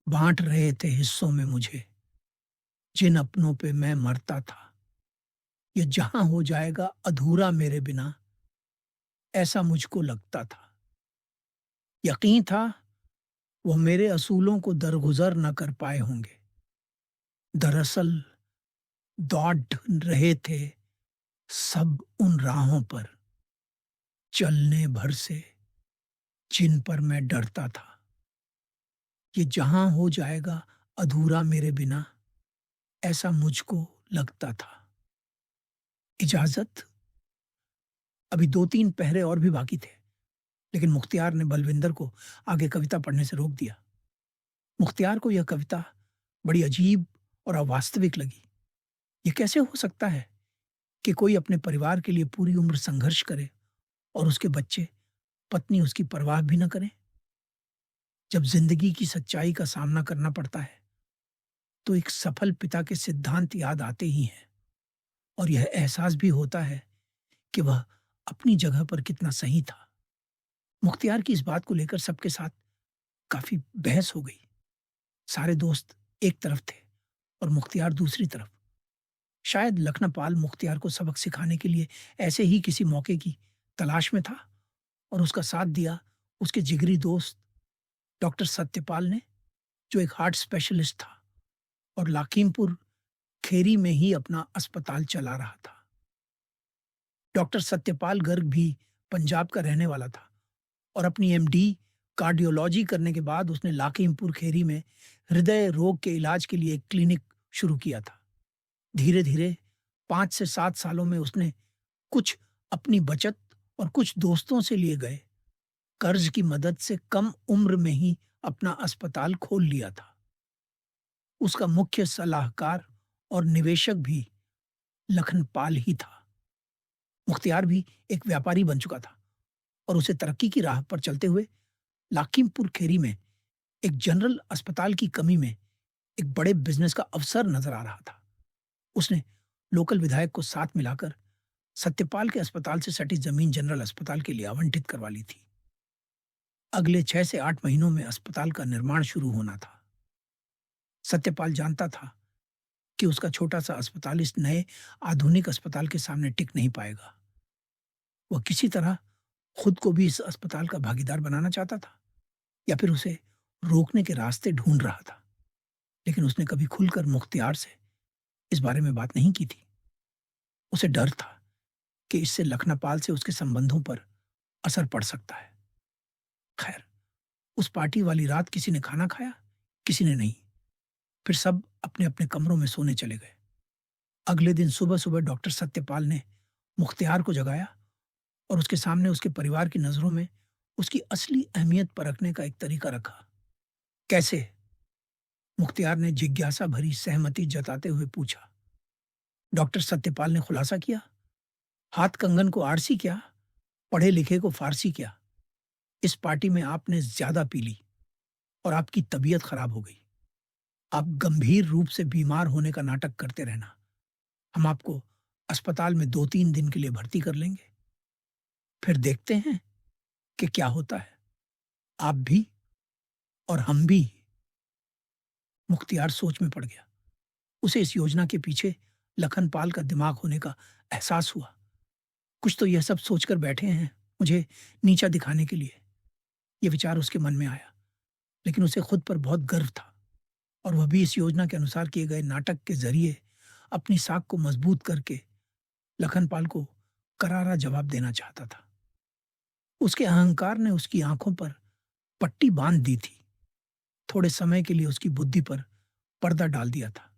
बांट रहे थे हिस्सों में मुझे, जिन अपनों पे मैं मरता था। ये जहां हो जाएगा अधूरा मेरे बिना, ऐसा मुझको लगता था। यकीन था वो मेरे असूलों को दरगुजर न कर पाए होंगे। दरअसल दौड़ रहे थे सब उन राहों पर, चलने भर से, जिन पर मैं डरता था। ये जहां हो जाएगा अधूरा मेरे बिना, ऐसा मुझको लगता था। इजाजत। अभी 2-3 पहरे और भी बाकी थे, लेकिन मुख्तियार ने बलविंदर को आगे कविता पढ़ने से रोक दिया। मुख्तियार को यह कविता बड़ी अजीब और अवास्तविक लगी। ये कैसे हो सकता है कि कोई अपने परिवार के लिए पूरी उम्र संघर्ष करे और उसके बच्चे, पत्नी उसकी परवाह भी न करें? जब जिंदगी की सच्चाई का सामना करना पड़ता है, तो एक सफल पिता के सिद्धांत याद आते ही हैं, और यह एहसास भी होता है कि वह अपनी जगह पर कितना सही था। मुख्तियार की इस बात को लेकर सबके साथ काफी बहस हो गई। सारे दोस्त एक तरफ थे और मुख्तियार दूसरी तरफ। शायद लखनपाल मुख्तियार को सबक सिखाने के लिए ऐसे ही किसी मौके की तलाश में था, और उसका साथ दिया उसके जिगरी दोस्त डॉक्टर सत्यपाल ने, जो एक हार्ट स्पेशलिस्ट था और लखीमपुर खेरी में ही अपना अस्पताल चला रहा था। डॉक्टर सत्यपाल गर्ग भी पंजाब का रहने वाला था, और अपनी एमडी कार्डियोलॉजी करने के बाद उसने लखीमपुर खेरी में हृदय रोग के इलाज के लिए एक क्लिनिक शुरू किया था। धीरे धीरे 5 से 7 सालों में उसने कुछ अपनी बचत और कुछ दोस्तों से लिए गए कर्ज की मदद से कम उम्र में ही अपना अस्पताल खोल लिया था। उसका मुख्य सलाहकार और निवेशक भी लखनपाल ही था। मुख्तियार भी एक व्यापारी बन चुका था, और उसे तरक्की की राह पर चलते हुए लखीमपुर खेरी में एक जनरल अस्पताल की कमी में एक बड़े बिजनेस का अवसर नजर आ रहा था। उसने लोकल विधायक को साथ मिलाकर सत्यपाल के अस्पताल से सटी जमीन जनरल अस्पताल के लिए आवंटित करवा ली थी। अगले 6 से 8 महीनों में अस्पताल का निर्माण शुरू होना था। सत्यपाल जानता था कि उसका छोटा सा अस्पताल इस नए आधुनिक अस्पताल के सामने टिक नहीं पाएगा। वह किसी तरह खुद को भी इस अस्पताल का भागीदार बनाना चाहता था, या फिर उसे रोकने के रास्ते ढूंढ रहा था। लेकिन उसने कभी खुलकर मुख्तियार से इस बारे में बात नहीं की थी। उसे डर था कि इससे लखनपाल से उसके संबंधों पर असर पड़ सकता है। खैर, उस पार्टी वाली रात किसी ने खाना खाया, किसी ने नहीं। फिर सब अपने अपने कमरों में सोने चले गए। अगले दिन सुबह सुबह डॉक्टर सत्यपाल ने मुख्तियार को जगाया और उसके सामने उसके परिवार की नजरों में उसकी असली अहमियत परखने का एक तरीका रखा। कैसे? मुख्तियार ने जिज्ञासा भरी सहमति जताते हुए पूछा। डॉक्टर सत्यपाल ने खुलासा किया, हाथ कंगन को आरसी क्या, पढ़े लिखे को फारसी क्या। इस पार्टी में आपने ज्यादा पी ली और आपकी तबीयत खराब हो गई। आप गंभीर रूप से बीमार होने का नाटक करते रहना। हम आपको अस्पताल में 2-3 दिन के लिए भर्ती कर लेंगे, फिर देखते हैं कि क्या होता है। आप भी और हम भी। मुख्तियार सोच में पड़ गया। उसे इस योजना के पीछे लखनपाल का दिमाग होने का एहसास हुआ। कुछ तो यह सब सोचकर बैठे हैं मुझे नीचा दिखाने के लिए। यह विचार उसके मन में आया, लेकिन उसे खुद पर बहुत गर्व था और वह भी इस योजना के अनुसार किए गए नाटक के जरिए अपनी साख को मजबूत करके लखनपाल को करारा जवाब देना चाहता था। उसके अहंकार ने उसकी आंखों पर पट्टी बांध दी थी। थोड़े समय के लिए उसकी बुद्धि पर पर्दा डाल दिया था।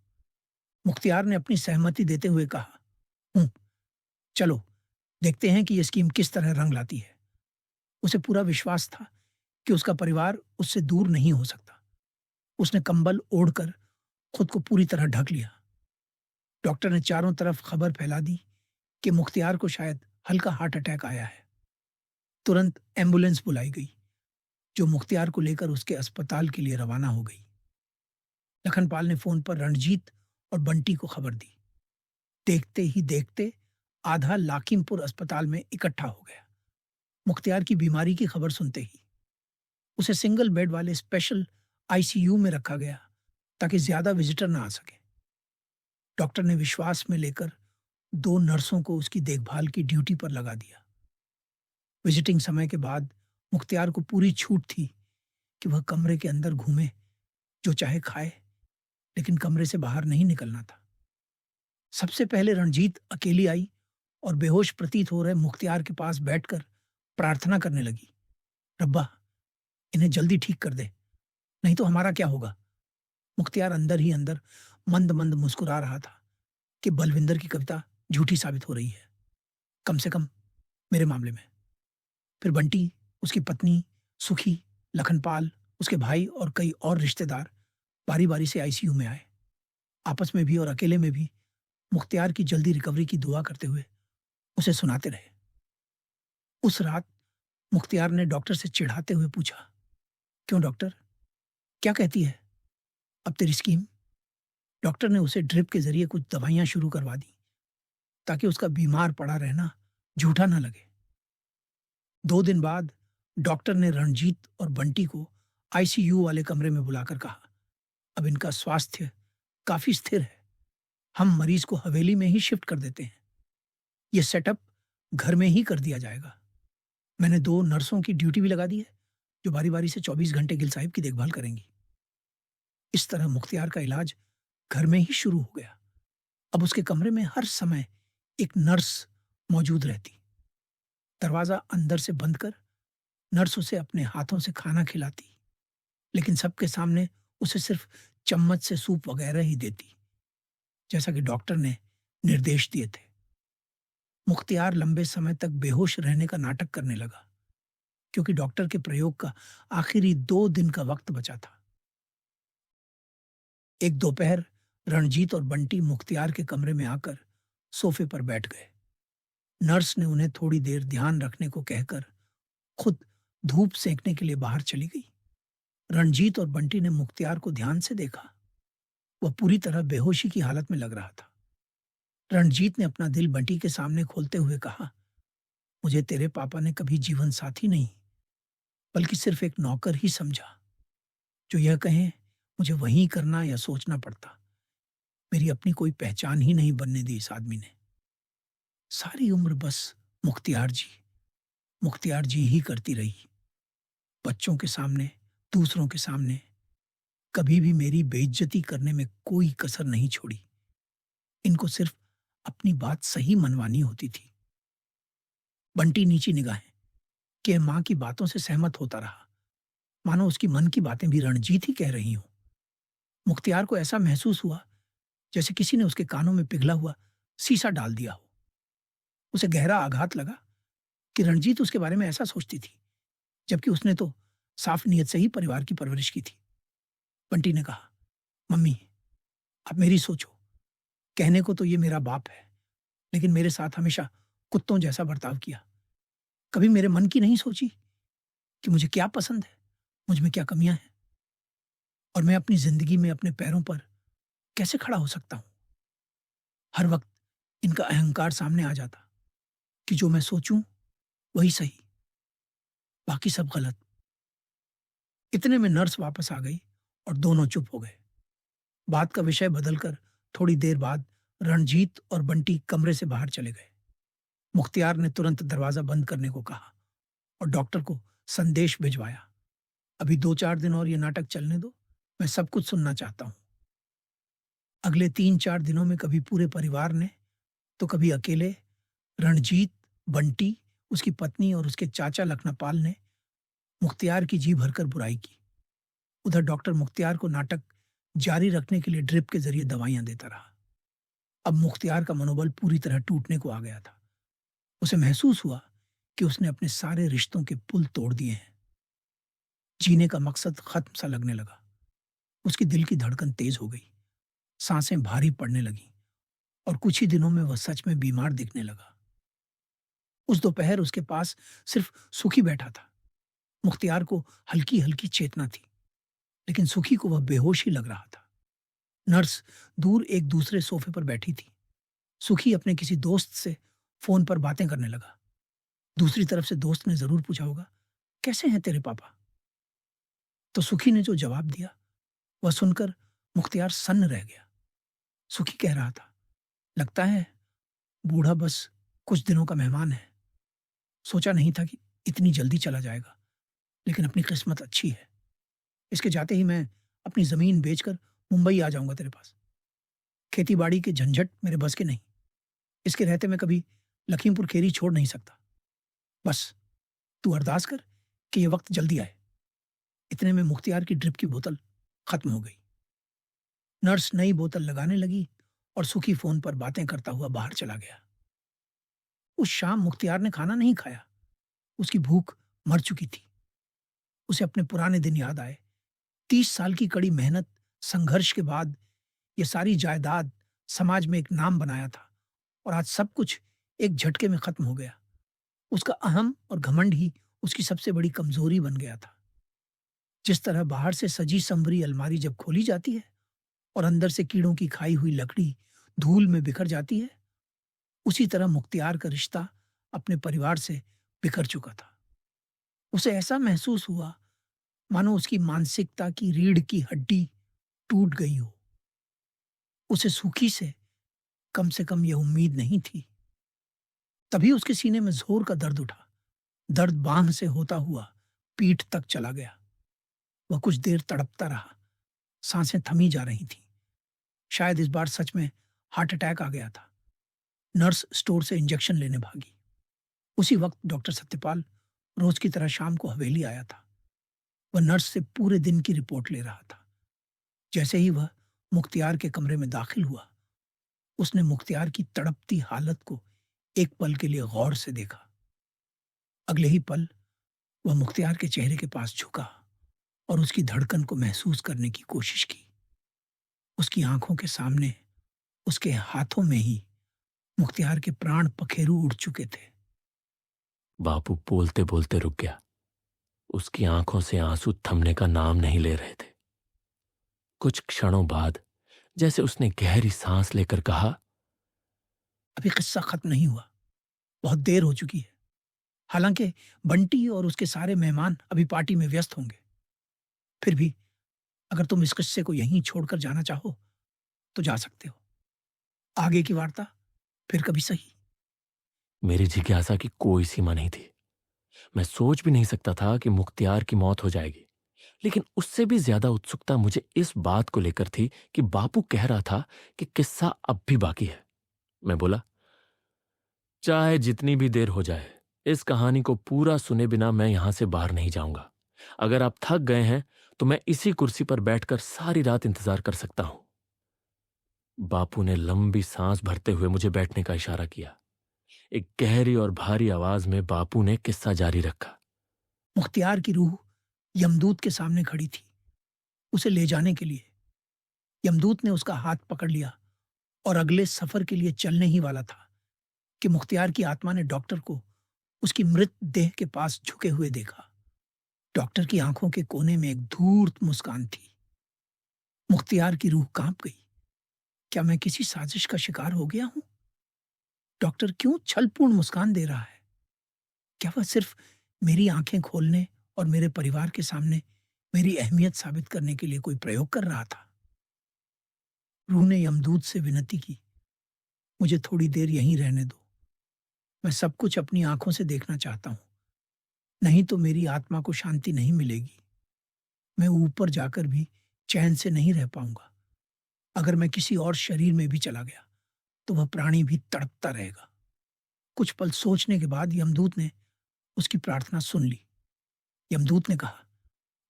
मुख्तियार ने अपनी सहमति देते हुए कहा, हूं, चलो देखते हैं कि यह स्कीम किस तरह रंग लाती है। उसे पूरा विश्वास था कि उसका परिवार उससे दूर नहीं हो सकता। उसने कंबल ओढ़कर खुद को पूरी तरह ढक लिया। डॉक्टर ने चारों तरफ खबर फैला दी कि मुख्तियार को शायद हल्का हार्ट अटैक आया है। तुरंत एम्बुलेंस बुलाई गई, जो मुख्तियार को लेकर उसके अस्पताल के लिए रवाना हो गई। लखनपाल ने फोन पर रणजीत और बंटी को खबर दी। देखते ही देखते आधा लाखिमपुर अस्पताल में इकट्ठा हो गया। मुख्तियार की बीमारी की खबर सुनते ही उसे सिंगल बेड वाले स्पेशल आईसीयू में रखा गया ताकि ज्यादा विजिटर ना आ सके। डॉक्टर ने विश्वास में लेकर 2 नर्सों को उसकी देखभाल की ड्यूटी पर लगा दिया। विजिटिंग समय के बाद मुख्तियार को पूरी छूट थी कि वह कमरे के अंदर घूमे, जो चाहे खाए, लेकिन कमरे से बाहर नहीं निकलना था। सबसे पहले रणजीत अकेली आई और बेहोश प्रतीत हो रहे मुख्तियार के पास बैठकर प्रार्थना करने लगी, रब्बा इन्हें जल्दी ठीक कर दे, नहीं तो हमारा क्या होगा। मुख्तियार अंदर ही अंदर मंद मंद मुस्कुरा रहा था कि बलविंदर की कविता झूठी साबित हो रही है, कम से कम मेरे मामले में। फिर बंटी, उसकी पत्नी सुखी, लखनपाल, उसके भाई और कई और रिश्तेदार बारी बारी से आईसीयू में आए। आपस में भी और अकेले में भी मुख्तियार की जल्दी रिकवरी की दुआ करते हुए उसे सुनाते रहे। उस रात मुख्तियार ने डॉक्टर से चिढ़ाते हुए पूछा, क्यों डॉक्टर, क्या कहती है अब तेरी स्कीम। डॉक्टर ने उसे ड्रिप के जरिए कुछ दवाइयां शुरू करवा दी ताकि उसका बीमार पड़ा रहना झूठा ना लगे। 2 दिन बाद डॉक्टर ने रणजीत और बंटी को आईसीयू वाले कमरे में बुलाकर कहा, अब इनका स्वास्थ्य काफी स्थिर है, हम मरीज को हवेली में ही शिफ्ट कर देते हैं। यह सेटअप घर में ही कर दिया जाएगा। मैंने 2 नर्सों की ड्यूटी भी लगा दी है, जो बारी बारी से 24 घंटे गिल साहिब की देखभाल करेंगी। इस तरह मुख्तियार का इलाज घर में ही शुरू हो गया। अब उसके कमरे में हर समय एक नर्स मौजूद रहती। दरवाजा अंदर से बंद कर नर्स उसे अपने हाथों से खाना खिलाती, लेकिन सबके सामने उसे सिर्फ चम्मच से सूप वगैरह ही देती, जैसा कि डॉक्टर ने निर्देश दिए थे। मुख्तियार लंबे समय तक बेहोश रहने का नाटक करने लगा, क्योंकि डॉक्टर के प्रयोग का आखिरी 2 दिन का वक्त बचा था। एक दोपहर रणजीत और बंटी मुख्तियार के कमरे में आकर सोफे पर बैठ गए। नर्स ने उन्हें थोड़ी देर ध्यान रखने को कहकर खुद धूप सेंकने के लिए बाहर चली गई। रणजीत और बंटी ने मुख्तियार को ध्यान से देखा। वह पूरी तरह बेहोशी की हालत में लग रहा था। रणजीत ने अपना दिल बंटी के सामने खोलते हुए कहा, मुझे तेरे पापा ने कभी जीवन साथी नहीं, बल्कि सिर्फ एक नौकर ही समझा। जो यह कहें मुझे वही करना या सोचना पड़ता। मेरी अपनी कोई पहचान ही नहीं बनने दी इस आदमी ने। सारी उम्र बस मुख्तियार जी ही करती रही। बच्चों के सामने, दूसरों के सामने कभी भी मेरी बेइज्जती करने में कोई कसर नहीं छोड़ी। इनको सिर्फ अपनी बात सही मनवानी होती थी। बंटी नीची निगाहें कि मां की बातों से सहमत होता रहा, मानो उसकी मन की बातें भी रणजीत ही कह रही हूं। मुख्तियार को ऐसा महसूस हुआ जैसे किसी ने उसके कानों में पिघला हुआ शीशा डाल दिया हो। उसे गहरा आघात लगा कि रणजीत उसके बारे में ऐसा सोचती थी, जबकि उसने तो साफ नीयत से ही परिवार की परवरिश की थी। बंटी ने कहा, मम्मी आप मेरी सोचो। कहने को तो ये मेरा बाप है, लेकिन मेरे साथ हमेशा कुत्तों जैसा बर्ताव किया। कभी मेरे मन की नहीं सोची कि मुझे क्या पसंद है, मुझ में क्या कमियां हैं, और मैं अपनी जिंदगी में अपने पैरों पर कैसे खड़ा हो सकता हूं। हर वक्त इनका अहंकार सामने आ जाता कि जो मैं सोचूं वही सही, बाकी सब गलत। इतने में नर्स वापस आ गई और दोनों चुप हो गए। बात का विषय बदलकर थोड़ी देर बाद रणजीत और बंटी कमरे से बाहर चले गए। मुख्तियार ने तुरंत दरवाजा बंद करने को कहा और डॉक्टर को संदेश भिजवाया, अभी 2-4 दिन और ये नाटक चलने दो, मैं सब कुछ सुनना चाहता हूं। अगले 3-4 दिनों में कभी पूरे परिवार ने तो कभी अकेले रणजीत, बंटी, उसकी पत्नी और उसके चाचा लखनापाल ने मुख्तियार की जी भरकर बुराई की। उधर डॉक्टर मुख्तियार को नाटक जारी रखने के लिए ड्रिप के जरिए दवाइयां देता रहा। अब मुख्तियार का मनोबल पूरी तरह टूटने को आ गया था। उसे महसूस हुआ कि उसने अपने सारे रिश्तों के पुल तोड़ दिए हैं। जीने का मकसद खत्म सा लगने लगा। उसकी दिल की धड़कन तेज हो गई, सांसें भारी पड़ने लगी और कुछ ही दिनों में वह सच में बीमार दिखने लगा। उस दोपहर उसके पास सिर्फ सुखी बैठा था। मुख्तियार को हल्की हल्की चेतना थी, लेकिन सुखी को वह बेहोश ही लग रहा था। नर्स दूर एक दूसरे सोफे पर बैठी थी। सुखी अपने किसी दोस्त से फोन पर बातें करने लगा। दूसरी तरफ से दोस्त ने जरूर पूछा होगा, कैसे हैं तेरे पापा? तो सुखी ने जो जवाब दिया वह सुनकर मुख्तियार सन्न रह गया। सुखी कह रहा था, लगता है बूढ़ा बस कुछ दिनों का मेहमान है। सोचा नहीं था कि इतनी जल्दी चला जाएगा, लेकिन अपनी किस्मत अच्छी है। इसके जाते ही मैं अपनी जमीन बेचकर मुंबई आ जाऊंगा तेरे पास। खेती बाड़ी के झंझट मेरे बस के नहीं। इसके रहते मैं कभी लखीमपुर खेरी छोड़ नहीं सकता। बस तू अरदास कर कि यह वक्त जल्दी आए। इतने में मुख्तियार की ड्रिप की बोतल खत्म हो गई। नर्स नई बोतल लगाने लगी और सुखी फोन पर बातें करता हुआ बाहर चला गया। उस शाम मुख्तियार ने खाना नहीं खाया। उसकी भूख मर चुकी थी। उसे अपने पुराने दिन याद आए। 30 साल की कड़ी मेहनत, संघर्ष के बाद ये सारी जायदाद, समाज में एक नाम बनाया था, और आज सब कुछ एक झटके में खत्म हो गया। उसका अहम और घमंड ही उसकी सबसे बड़ी कमजोरी बन गया था। जिस तरह बाहर से सजी संवरी अलमारी जब खोली जाती है और अंदर से कीड़ों की खाई हुई लकड़ी धूल में बिखर जाती है, उसी तरह मुख्तियार का रिश्ता अपने परिवार से बिखर चुका था। उसे ऐसा महसूस हुआ मानो उसकी मानसिकता की रीढ़ की हड्डी टूट गई हो। उसे सुखी से कम यह उम्मीद नहीं थी। तभी उसके सीने में जोर का दर्द उठा। दर्द बांह से होता हुआ पीठ तक चला गया। वह कुछ देर तड़पता रहा। सांसें थमी जा रही थीं। शायद इस बार सच में हार्ट अटैक आ गया था। नर्स स्टोर से इंजेक्शन लेने भागी। उसी वक्त डॉक्टर सत्यपाल रोज की तरह शाम को हवेली आया था। वह नर्स से पूरे दिन की रिपोर्ट ले रहा था। जैसे ही वह मुख्तियार के कमरे में दाखिल हुआ, उसने मुख्तियार की तड़पती हालत को एक पल के लिए गौर से देखा। अगले ही पल वह मुख्तियार के चेहरे के पास झुका और उसकी धड़कन को महसूस करने की कोशिश की। उसकी आंखों के सामने, उसके हाथों में ही मुख्तियार के प्राण पखेरु उड़ चुके थे। बापू बोलते बोलते रुक गया। उसकी आंखों से आंसू थमने का नाम नहीं ले रहे थे। कुछ क्षणों बाद जैसे उसने गहरी सांस लेकर कहा, अभी किस्सा खत्म नहीं हुआ। बहुत देर हो चुकी है। हालांकि बंटी और उसके सारे मेहमान अभी पार्टी में व्यस्त होंगे। फिर भी अगर तुम इस किस्से को यहीं छोड़कर जाना चाहो तो जा सकते हो। आगे की वार्ता फिर कभी सही। मेरी जिज्ञासा की कोई सीमा नहीं थी। मैं सोच भी नहीं सकता था कि मुख्तियार की मौत हो जाएगी, लेकिन उससे भी ज्यादा उत्सुकता मुझे इस बात को लेकर थी कि बापू कह रहा था कि किस्सा अब भी बाकी है। मैं बोला, चाहे जितनी भी देर हो जाए, इस कहानी को पूरा सुने बिना मैं यहां से बाहर नहीं जाऊंगा। अगर आप थक गए हैं तो मैं इसी कुर्सी पर बैठकर सारी रात इंतजार कर सकता हूं। बापू ने लंबी सांस भरते हुए मुझे बैठने का इशारा किया। एक गहरी और भारी आवाज में बापू ने किस्सा जारी रखा। मुख्तियार की रूह यमदूत के सामने खड़ी थी, उसे ले जाने के लिए। यमदूत ने उसका हाथ पकड़ लिया और अगले सफर के लिए चलने ही वाला था कि मुख्तियार की आत्मा ने डॉक्टर को उसकी मृत देह के पास झुके हुए देखा। डॉक्टर की आंखों के कोने में एक धूर्त मुस्कान थी। मुख्तियार की रूह कांप गई। क्या मैं किसी साजिश का शिकार हो गया हूं? डॉक्टर क्यों छलपूर्ण मुस्कान दे रहा है? क्या वह सिर्फ मेरी आंखें खोलने और मेरे परिवार के सामने मेरी अहमियत साबित करने के लिए कोई प्रयोग कर रहा था? रूह ने यमदूत से विनती की, मुझे थोड़ी देर यहीं रहने दो। मैं सब कुछ अपनी आंखों से देखना चाहता हूं, नहीं तो मेरी आत्मा को शांति नहीं मिलेगी। मैं ऊपर जाकर भी चैन से नहीं रह पाऊंगा। अगर मैं किसी और शरीर में भी चला गया तो वह प्राणी भी तड़पता रहेगा। कुछ पल सोचने के बाद यमदूत ने उसकी प्रार्थना सुन ली। यमदूत ने कहा,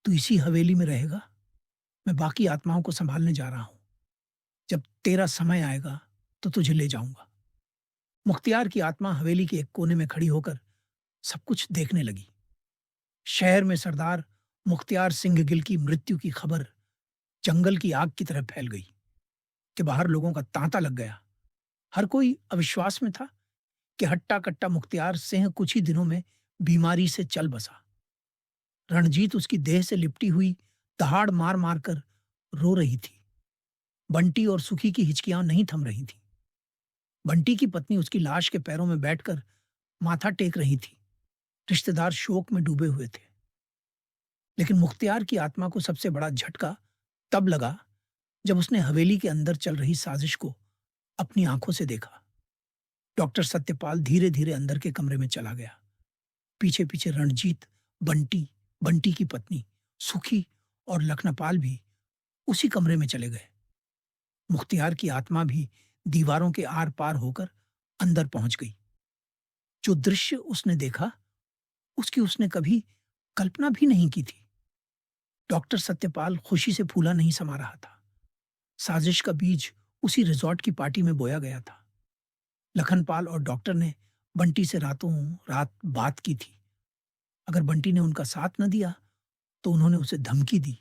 तू इसी हवेली में रहेगा? मैं बाकी आत्माओं को संभालने जा रहा हूं। जब तेरा समय आएगा तो तुझे ले जाऊंगा। मुख्तियार की आत्मा हवेली के एक कोने में खड़ी होकर सब कुछ देखने लगी। शहर में सरदार मुख्तियार सिंह गिल की मृत्यु की खबर जंगल की आग की तरह फैल गई कि बाहर लोगों का तांता लग गया। हर कोई अविश्वास में था कि हट्टा कट्टा मुख्तियार सिंह कुछ ही दिनों में बीमारी से चल बसा। रणजीत उसकी देह से लिपटी हुई दहाड़ मार मार कर रो रही थी। बंटी और सुखी की हिचकियां नहीं थम रही थी। बंटी की पत्नी उसकी लाश के पैरों में बैठकर माथा टेक रही थी। रिश्तेदार शोक में डूबे हुए थे। लेकिन मुख्तियार की आत्मा को सबसे बड़ा झटका तब लगा जब उसने हवेली के अंदर चल रही साजिश को अपनी आंखों से देखा। डॉक्टर सत्यपाल धीरे धीरे अंदर के कमरे में चला गया। पीछे पीछे रणजीत, बंटी, बंटी की पत्नी, सुखी और लखनपाल भी उसी कमरे में चले गए। मुख्तियार की आत्मा भी दीवारों के आर पार होकर अंदर पहुंच गई। जो दृश्य उसने देखा उसकी उसने कभी कल्पना भी नहीं की थी। डॉक्टर सत्यपाल खुशी से फूला नहीं समा रहा था। साजिश का बीज उसी रिजॉर्ट की पार्टी में बोया गया था। लखनपाल और डॉक्टर ने बंटी से रातों रात बात की थी। अगर बंटी ने उनका साथ न दिया तो उन्होंने उसे धमकी दी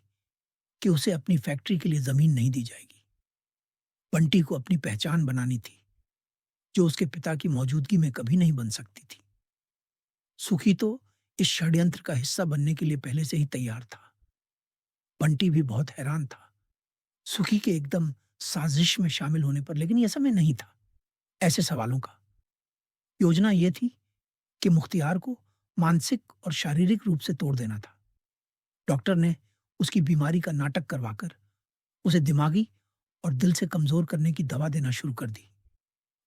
कि उसे अपनी फैक्ट्री के लिए जमीन नहीं दी जाएगी। बंटी को अपनी पहचान बनानी थी जो उसके पिता की मौजूदगी में कभी नहीं बन सकती थी। सुखी तो इस षड्यंत्र का हिस्सा बनने के लिए पहले से ही तैयार था। बंटी भी बहुत हैरान था सुखी के एकदम साजिश में शामिल होने पर, लेकिन यह समय नहीं था ऐसे सवालों का। योजना यह थी कि मुख्तियार को मानसिक और शारीरिक रूप से तोड़ देना था। डॉक्टर ने उसकी बीमारी का नाटक करवाकर उसे दिमागी और दिल से कमजोर करने की दवा देना शुरू कर दी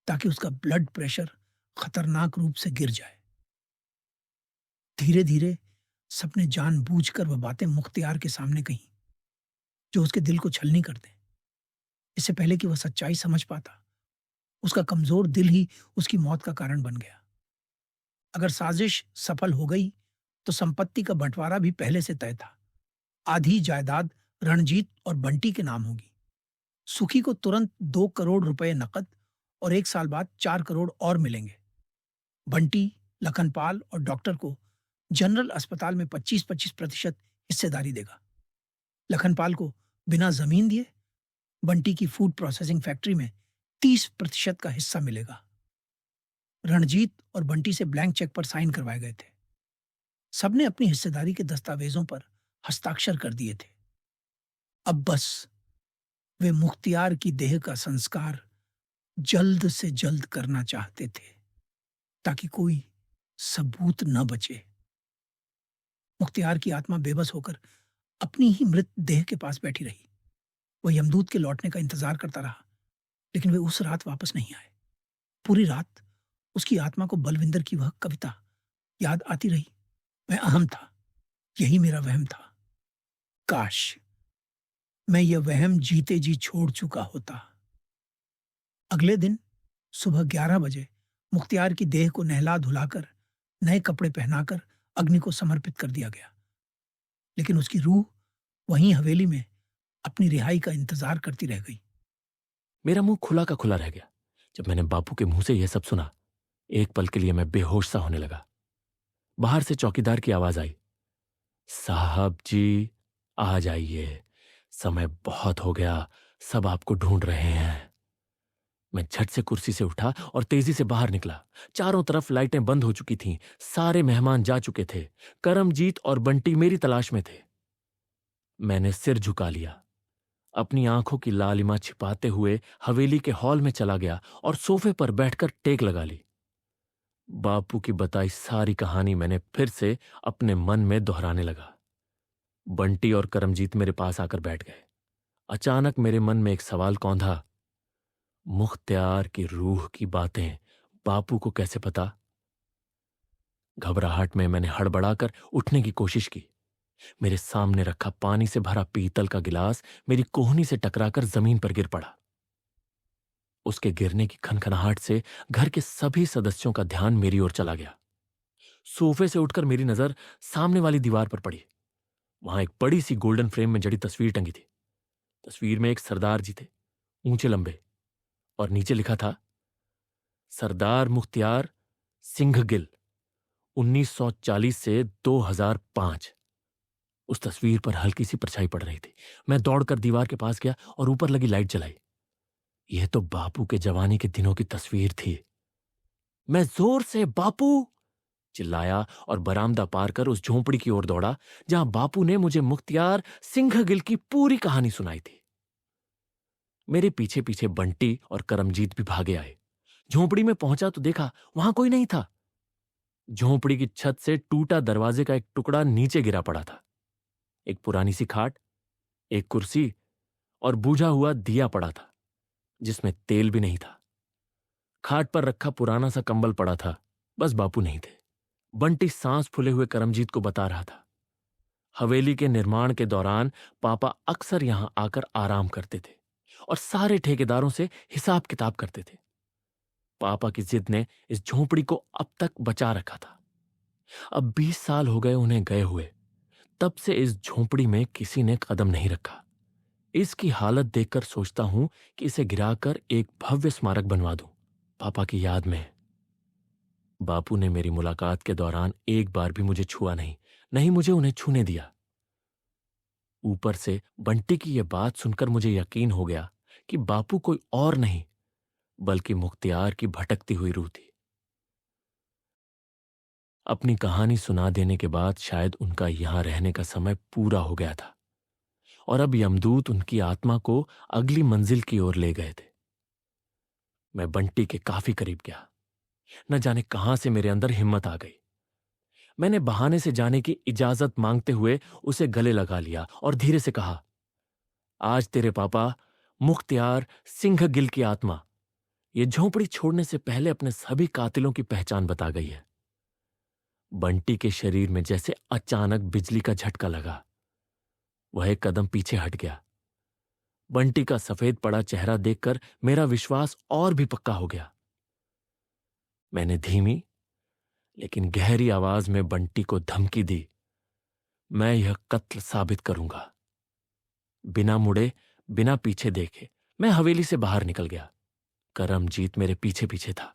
ताकि उसका ब्लड प्रेशर खतरनाक रूप से गिर जाए। धीरे धीरे सबने जानबूझकर वह बातें मुख्तियार के सामने कही जो उसके दिल को छलनी कर दें। इससे पहले कि वह सच्चाई समझ पाता, उसका कमजोर दिल ही उसकी मौत का कारण बन गया। अगर साजिश सफल हो गई तो संपत्ति का बंटवारा भी पहले से तय था। आधी जायदाद रणजीत और बंटी के नाम होगी। सुखी को तुरंत 2 करोड़ रुपए नकद और 1 साल बाद 4 करोड़ और मिलेंगे। बंटी, लखनपाल और डॉक्टर को जनरल अस्पताल में 25-25% हिस्सेदारी देगा। लखनपाल को बिना जमीन दिए बंटी की फूड प्रोसेसिंग फैक्ट्री में 30% का हिस्सा मिलेगा। रणजीत और बंटी से ब्लैंक चेक पर साइन करवाए गए थे। सबने अपनी हिस्सेदारी के दस्तावेजों पर हस्ताक्षर कर दिए थे। अब बस वे मुख्तियार की देह का संस्कार जल्द से जल्द करना चाहते थे ताकि कोई सबूत न बचे। मुख्तियार की आत्मा बेबस होकर अपनी ही मृत देह के पास बैठी रही। वह यमदूत के लौटने का इंतजार करता रहा, लेकिन वे उस रात वापस नहीं आए। पूरी रात उसकी आत्मा को बलविंदर की वह कविता याद आती रही। मैं अहम था, यही मेरा वहम था। काश मैं यह वहम जीते जी छोड़ चुका होता। अगले दिन सुबह 11 बजे मुख्तियार की देह को नहला धुलाकर नए कपड़े पहनाकर अग्नि को समर्पित कर दिया गया, लेकिन उसकी रूह वहीं हवेली में अपनी रिहाई का इंतजार करती रह गई। मेरा मुंह खुला का खुला रह गया जब मैंने बापू के मुंह से यह सब सुना। एक पल के लिए मैं बेहोश सा होने लगा। बाहर से चौकीदार की आवाज आई, साहब जी आ जाइए, समय बहुत हो गया, सब आपको ढूंढ रहे हैं। मैं झट से कुर्सी से उठा और तेजी से बाहर निकला। चारों तरफ लाइटें बंद हो चुकी थीं, सारे मेहमान जा चुके थे। करमजीत और बंटी मेरी तलाश में थे। मैंने सिर झुका लिया, अपनी आंखों की लालिमा छिपाते हुए हवेली के हॉल में चला गया और सोफे पर बैठकर टेक लगा ली। बापू की बताई सारी कहानी मैंने फिर से अपने मन में दोहराने लगा। बंटी और करमजीत मेरे पास आकर बैठ गए। अचानक मेरे मन में एक सवाल कौंधा, मुख्तियार की रूह की बातें बापू को कैसे पता? घबराहट में मैंने हड़बड़ाकर उठने की कोशिश की। मेरे सामने रखा पानी से भरा पीतल का गिलास मेरी कोहनी से टकराकर जमीन पर गिर पड़ा। उसके गिरने की खनखनाहट से घर के सभी सदस्यों का ध्यान मेरी ओर चला गया। सोफे से उठकर मेरी नजर सामने वाली दीवार पर पड़ी। वहां एक बड़ी सी गोल्डन फ्रेम में जड़ी तस्वीर टंगी थी। तस्वीर में एक सरदार जी थे, ऊंचे लंबे, और नीचे लिखा था, सरदार मुख्तियार सिंह गिल, 1940 से 2005। उस तस्वीर पर हल्की सी परछाई पड़ रही थी। मैं दौड़कर दीवार के पास गया और ऊपर लगी लाइट जलाई। यह तो बापू के जवानी के दिनों की तस्वीर थी। मैं जोर से बापू चिल्लाया और बरामदा पार कर उस झोंपड़ी की ओर दौड़ा जहां बापू ने मुझे मुख्तियार सिंह गिल की पूरी कहानी सुनाई थी। मेरे पीछे पीछे बंटी और करमजीत भी भागे आए। झोंपड़ी में पहुंचा तो देखा वहां कोई नहीं था। झोंपड़ी की छत से टूटा दरवाजे का एक टुकड़ा नीचे गिरा पड़ा था। एक पुरानी सी खाट, एक कुर्सी और बुझा हुआ दिया पड़ा था जिसमें तेल भी नहीं था। खाट पर रखा पुराना सा कंबल पड़ा था, बस बापू नहीं थे। बंटी सांस फूले हुए करमजीत को बता रहा था, हवेली के निर्माण के दौरान पापा अक्सर यहां आकर आराम करते थे और सारे ठेकेदारों से हिसाब किताब करते थे। पापा की जिद ने इस झोंपड़ी को अब तक बचा रखा था। अब 20 साल हो गए उन्हें गए हुए, तब से इस झोंपड़ी में किसी ने कदम नहीं रखा। इसकी हालत देखकर सोचता हूं कि इसे गिराकर एक भव्य स्मारक बनवा दूं, पापा की याद में। बापू ने मेरी मुलाकात के दौरान एक बार भी मुझे छुआ नहीं मुझे उन्हें छूने दिया। ऊपर से बंटी की यह बात सुनकर मुझे यकीन हो गया कि बापू कोई और नहीं बल्कि मुख्तियार की भटकती हुई रूह थी। अपनी कहानी सुना देने के बाद शायद उनका यहां रहने का समय पूरा हो गया था और अब यमदूत उनकी आत्मा को अगली मंजिल की ओर ले गए थे। मैं बंटी के काफी करीब गया। न जाने कहां से मेरे अंदर हिम्मत आ गई। मैंने बहाने से जाने की इजाजत मांगते हुए उसे गले लगा लिया और धीरे से कहा, आज तेरे पापा मुख्तियार सिंह गिल की आत्मा ये झोंपड़ी छोड़ने से पहले अपने सभी कातिलों की पहचान बता गई है। बंटी के शरीर में जैसे अचानक बिजली का झटका लगा। वह एक कदम पीछे हट गया। बंटी का सफेद पड़ा चेहरा देखकर मेरा विश्वास और भी पक्का हो गया। मैंने धीमी लेकिन गहरी आवाज में बंटी को धमकी दी, मैं यह कत्ल साबित करूंगा। बिना मुड़े, बिना पीछे देखे मैं हवेली से बाहर निकल गया। करमजीत मेरे पीछे पीछे था।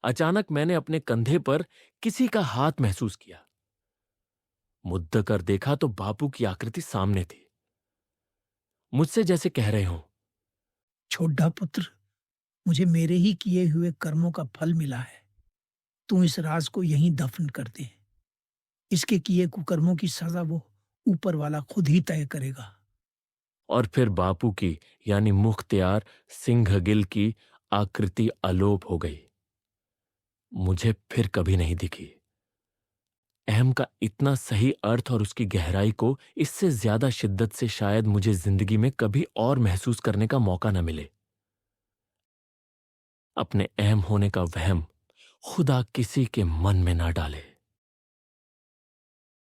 अचानक मैंने अपने कंधे पर किसी का हाथ महसूस किया। मुद्दा कर देखा तो बापू की आकृति सामने थी, मुझसे जैसे कह रहे हों, छोटा पुत्र, मुझे मेरे ही किए हुए कर्मों का फल मिला है। तू इस राज को यहीं दफन कर दे। इसके किए कुकर्मों की सजा वो ऊपर वाला खुद ही तय करेगा। और फिर बापू की यानी मुख्तियार सिंह गिल की आकृति अलोप हो गई। मुझे फिर कभी नहीं दिखी। अहम का इतना सही अर्थ और उसकी गहराई को इससे ज्यादा शिद्दत से शायद मुझे जिंदगी में कभी और महसूस करने का मौका न मिले। अपने अहम होने का वहम खुदा किसी के मन में ना डाले।